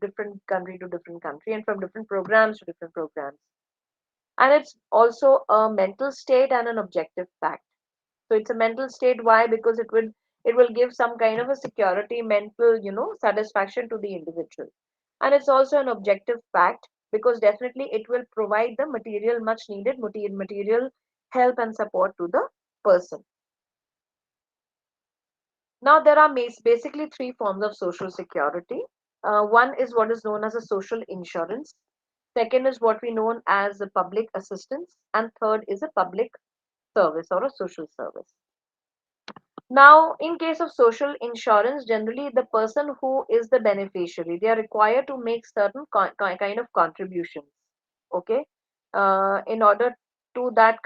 different country to different country and from different programs to different programs. And it's also a mental state and an objective fact. So it's a mental state. Why? Because it will give some kind of a security, mental, satisfaction to the individual. And it's also an objective fact because definitely it will provide the material, much needed material help and support to the person. Now there are basically three forms of social security. One is what is known as a social insurance. Second is what we know as a public assistance, and third is a public service or a social service. Now, in case of social insurance, generally the person who is the beneficiary, they are required to make certain kind of contributions, okay, in order to that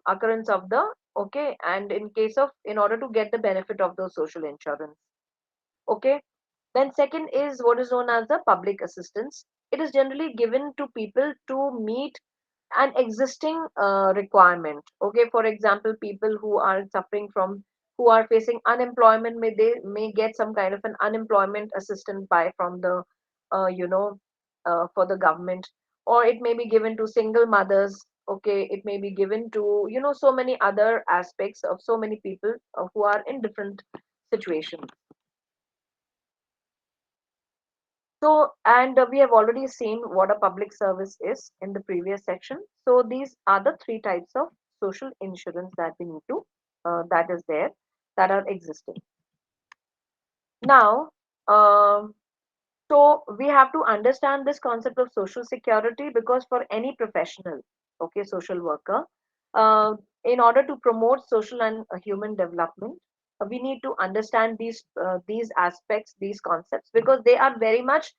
occurrence of the, okay, and in order to get the benefit of the social insurance, okay. Then second is what is known as the public assistance. It is generally given to people to meet an existing requirement. Okay, for example, people who are suffering from, who are facing unemployment, they may get some kind of an unemployment assistance by from the for the government, or it may be given to single mothers. Okay, it may be given to so many other aspects of so many people who are in different situations. So, and we have already seen what a public service is in the previous section. So, these are the three types of social insurance that we need to, that is there, that are existing. Now, um, So we have to understand this concept of social security, because for any professional, okay, social worker, uh, in order to promote social and human development, we need to understand these aspects, these concepts, because they are very much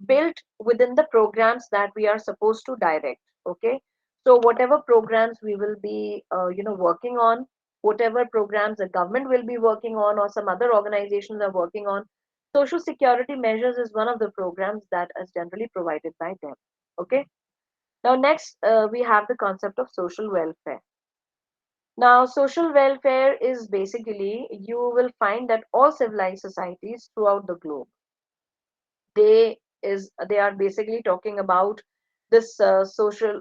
built within the programs that we are supposed to direct. Okay, so whatever programs we will be, working on, whatever programs the government will be working on, or some other organizations are working on, social security measures is one of the programs that is generally provided by them. Okay. Now, next, we have the concept of social welfare. Now, social welfare is basically, you will find that all civilized societies throughout the globe, they are basically talking about this social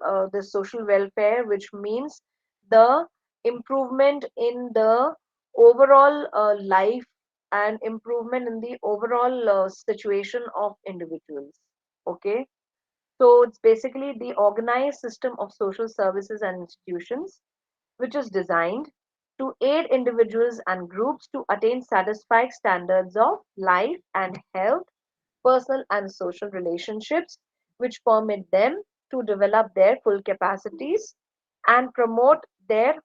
welfare, which means the improvement in the overall life, and improvement in the overall situation of individuals. Okay, so it's basically the organized system of social services and institutions, which is designed to aid individuals and groups to attain satisfied standards of life and health, personal and social relationships, which permit them to develop their full capacities and promote their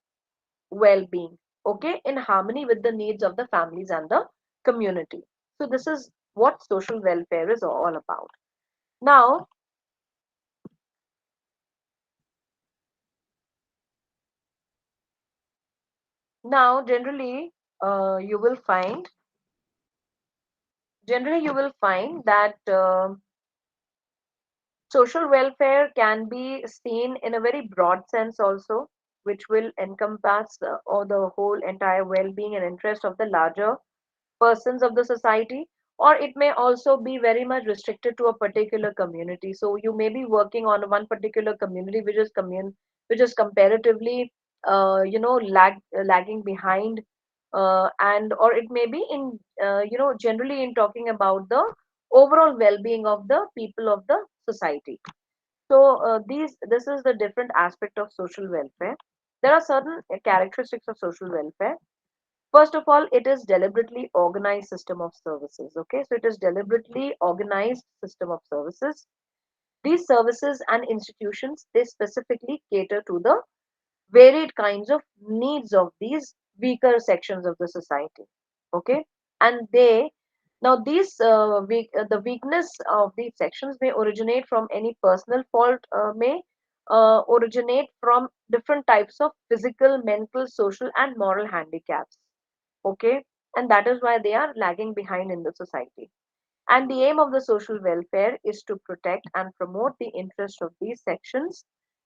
well being, okay, in harmony with the needs of the families and the community. So, this is what social welfare is all about. Now, now you will find you will find that social welfare can be seen in a very broad sense also, which will encompass or the whole entire well-being and interest of the larger persons of the society, or it may also be very much restricted to a particular community. So you may be working on one particular community which is which is comparatively lagging behind, and or it may be in generally in talking about the overall well-being of the people of the society. So these this is the different aspect of social welfare. There are certain characteristics of social welfare. First of all, it is deliberately organized system of services. Okay, so it is deliberately organized system of services. These services and institutions, they specifically cater to the varied kinds of needs of these weaker sections of the society. Okay, and they now these the weakness of these sections may originate from any personal fault, may originate from different types of physical, mental, social, and moral handicaps. Okay, and that is why they are lagging behind in the society. And the aim of the social welfare is to protect and promote the interest of these sections,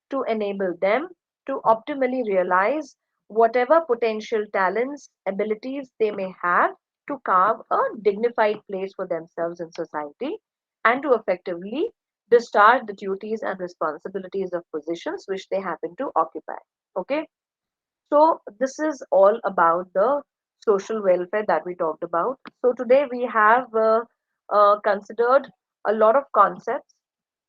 to enable them to optimally realize whatever potential talents, abilities they may have, to carve a dignified place for themselves in society, and to effectively discharge the duties and responsibilities of positions which they happen to occupy. Okay, so this is all about the social welfare that we talked about. So today we have considered a lot of concepts.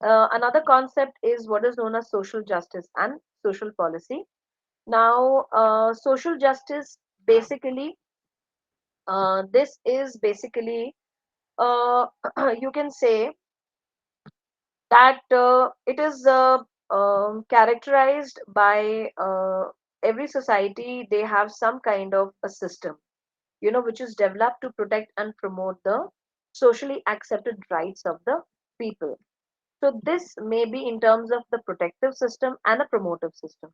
Another concept is what is known as social justice and social policy. Now, social justice basically, this is basically, uh, you can say that it is characterized by every society, they have some kind of a system, which is developed to protect and promote the socially accepted rights of the people. So this may be in terms of the protective system and a promotive system.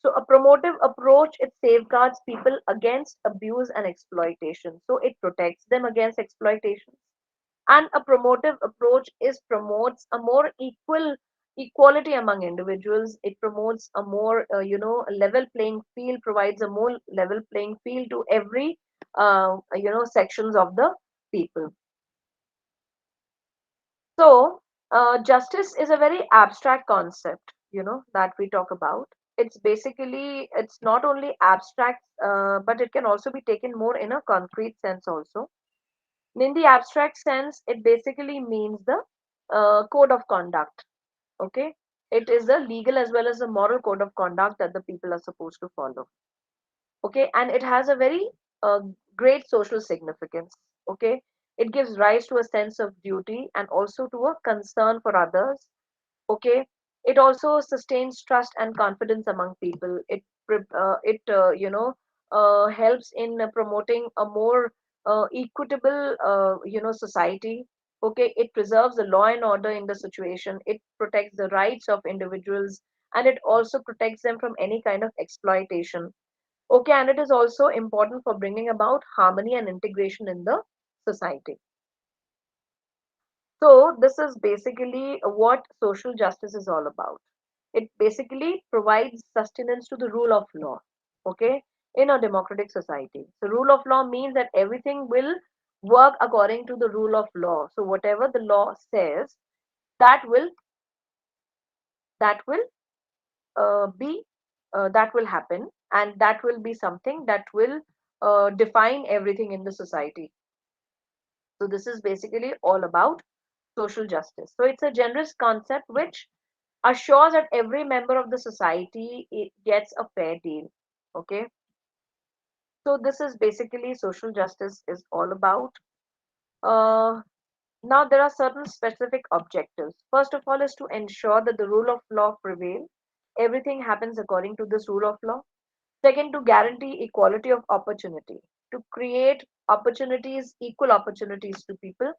So a promotive approach, it safeguards people against abuse and exploitation, so it protects them against exploitation. And a promotive approach is promotes a more equality among individuals. It promotes a more level playing field, provides a more level playing field to every sections of the people. So justice is a very abstract concept, that we talk about. It's basically, it's not only abstract, but it can also be taken more in a concrete sense also. In the abstract sense, it basically means the code of conduct. Okay, it is the legal as well as the moral code of conduct that the people are supposed to follow. Okay, and it has a very uh, great social significance. Okay, It gives rise to a sense of duty and also to a concern for others. Okay, it also sustains trust and confidence among people. It helps in promoting a more equitable society. Okay, it preserves the law and order in the situation. It protects the rights of individuals, and it also protects them from any kind of exploitation. Okay, and it is also important for bringing about harmony and integration in the society. So, this is basically what social justice is all about. It basically provides sustenance to the rule of law, okay, in a democratic society. So, rule of law means that everything will work according to the rule of law. So, whatever the law says, that will that will be that will happen, and that will be something that will define everything in the society. So, this is basically all about social justice. So, it's a generous concept which assures that every member of the society gets a fair deal. Okay, so this is basically social justice is all about. uh, Now there are certain specific objectives. First of all is to ensure that the rule of law prevail. Everything happens according to this rule of law. Second, to guarantee equality of opportunity, to create opportunities, equal opportunities to people,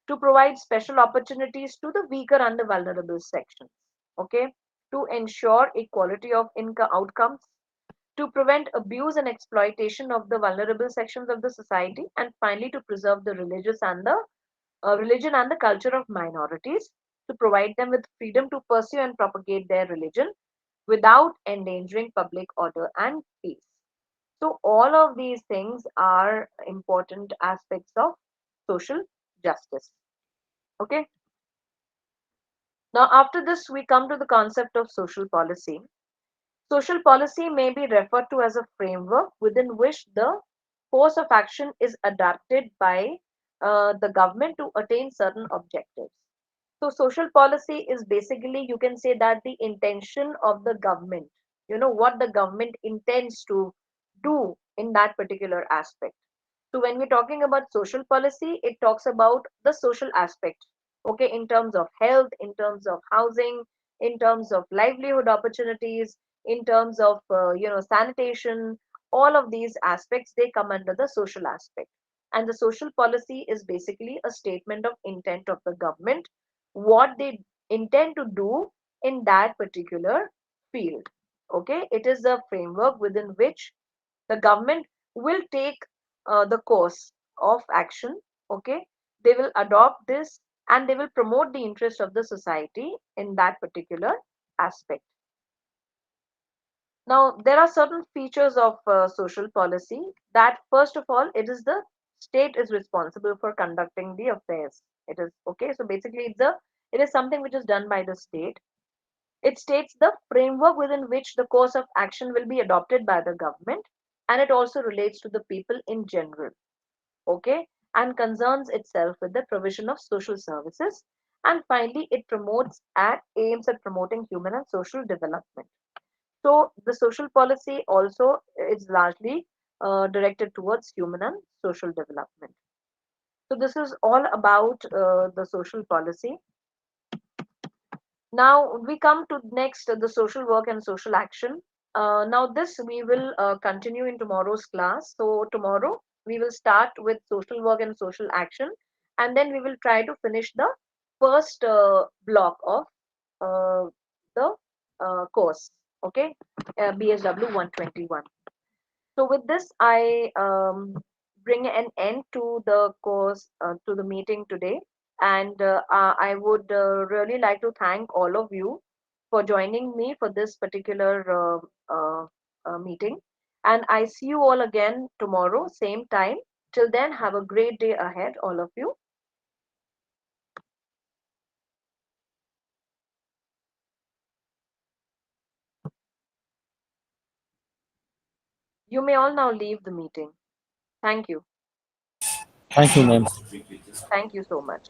to provide special opportunities to the weaker and the vulnerable sections. Okay, to ensure equality of income outcomes, to prevent abuse and exploitation of the vulnerable sections of the society, and finally to preserve the religion and the culture of minorities, to provide them with freedom to pursue and propagate their religion without endangering public order and peace. So all of these things are important aspects of social justice. Okay. Now, after this, we come to the concept of social policy. Social policy may be referred to as a framework within which the course of action is adapted by the government to attain certain objectives. So, social policy is basically, you can say that the intention of the government, what the government intends to do in that particular aspect. So when we're talking about social policy, it talks about the social aspect, okay, in terms of health, in terms of housing, in terms of livelihood opportunities, in terms of sanitation. All of these aspects, they come under the social aspect. And the social policy is basically a statement of intent of the government, what they intend to do in that particular field. Okay, it is a framework within which the government will take the course of action. Okay, they will adopt this, and they will promote the interest of the society in that particular aspect. Now there are certain features of social policy, that first of all, it is the state is responsible for conducting the affairs. It is okay, so basically it is something which is done by the state. It states the framework within which the course of action will be adopted by the government, and it also relates to the people in general. Okay, and concerns itself with the provision of social services. And finally, it promotes and aims at promoting human and social development. So, the social policy also is largely directed towards human and social development. So, this is all about the social policy. Now we come to next the social work and social action. Now this we will continue in tomorrow's class. So tomorrow we will start with social work and social action, and then we will try to finish the first block of the course. Okay, BSW 121. So with this, I bring an end to the course, to the meeting today. And I would really like to thank all of you for joining me for this particular meeting. And I see you all again tomorrow, same time. Till then, have a great day ahead, all of you. You may all now leave the meeting. Thank you. Thank you, ma'am. Thank you so much.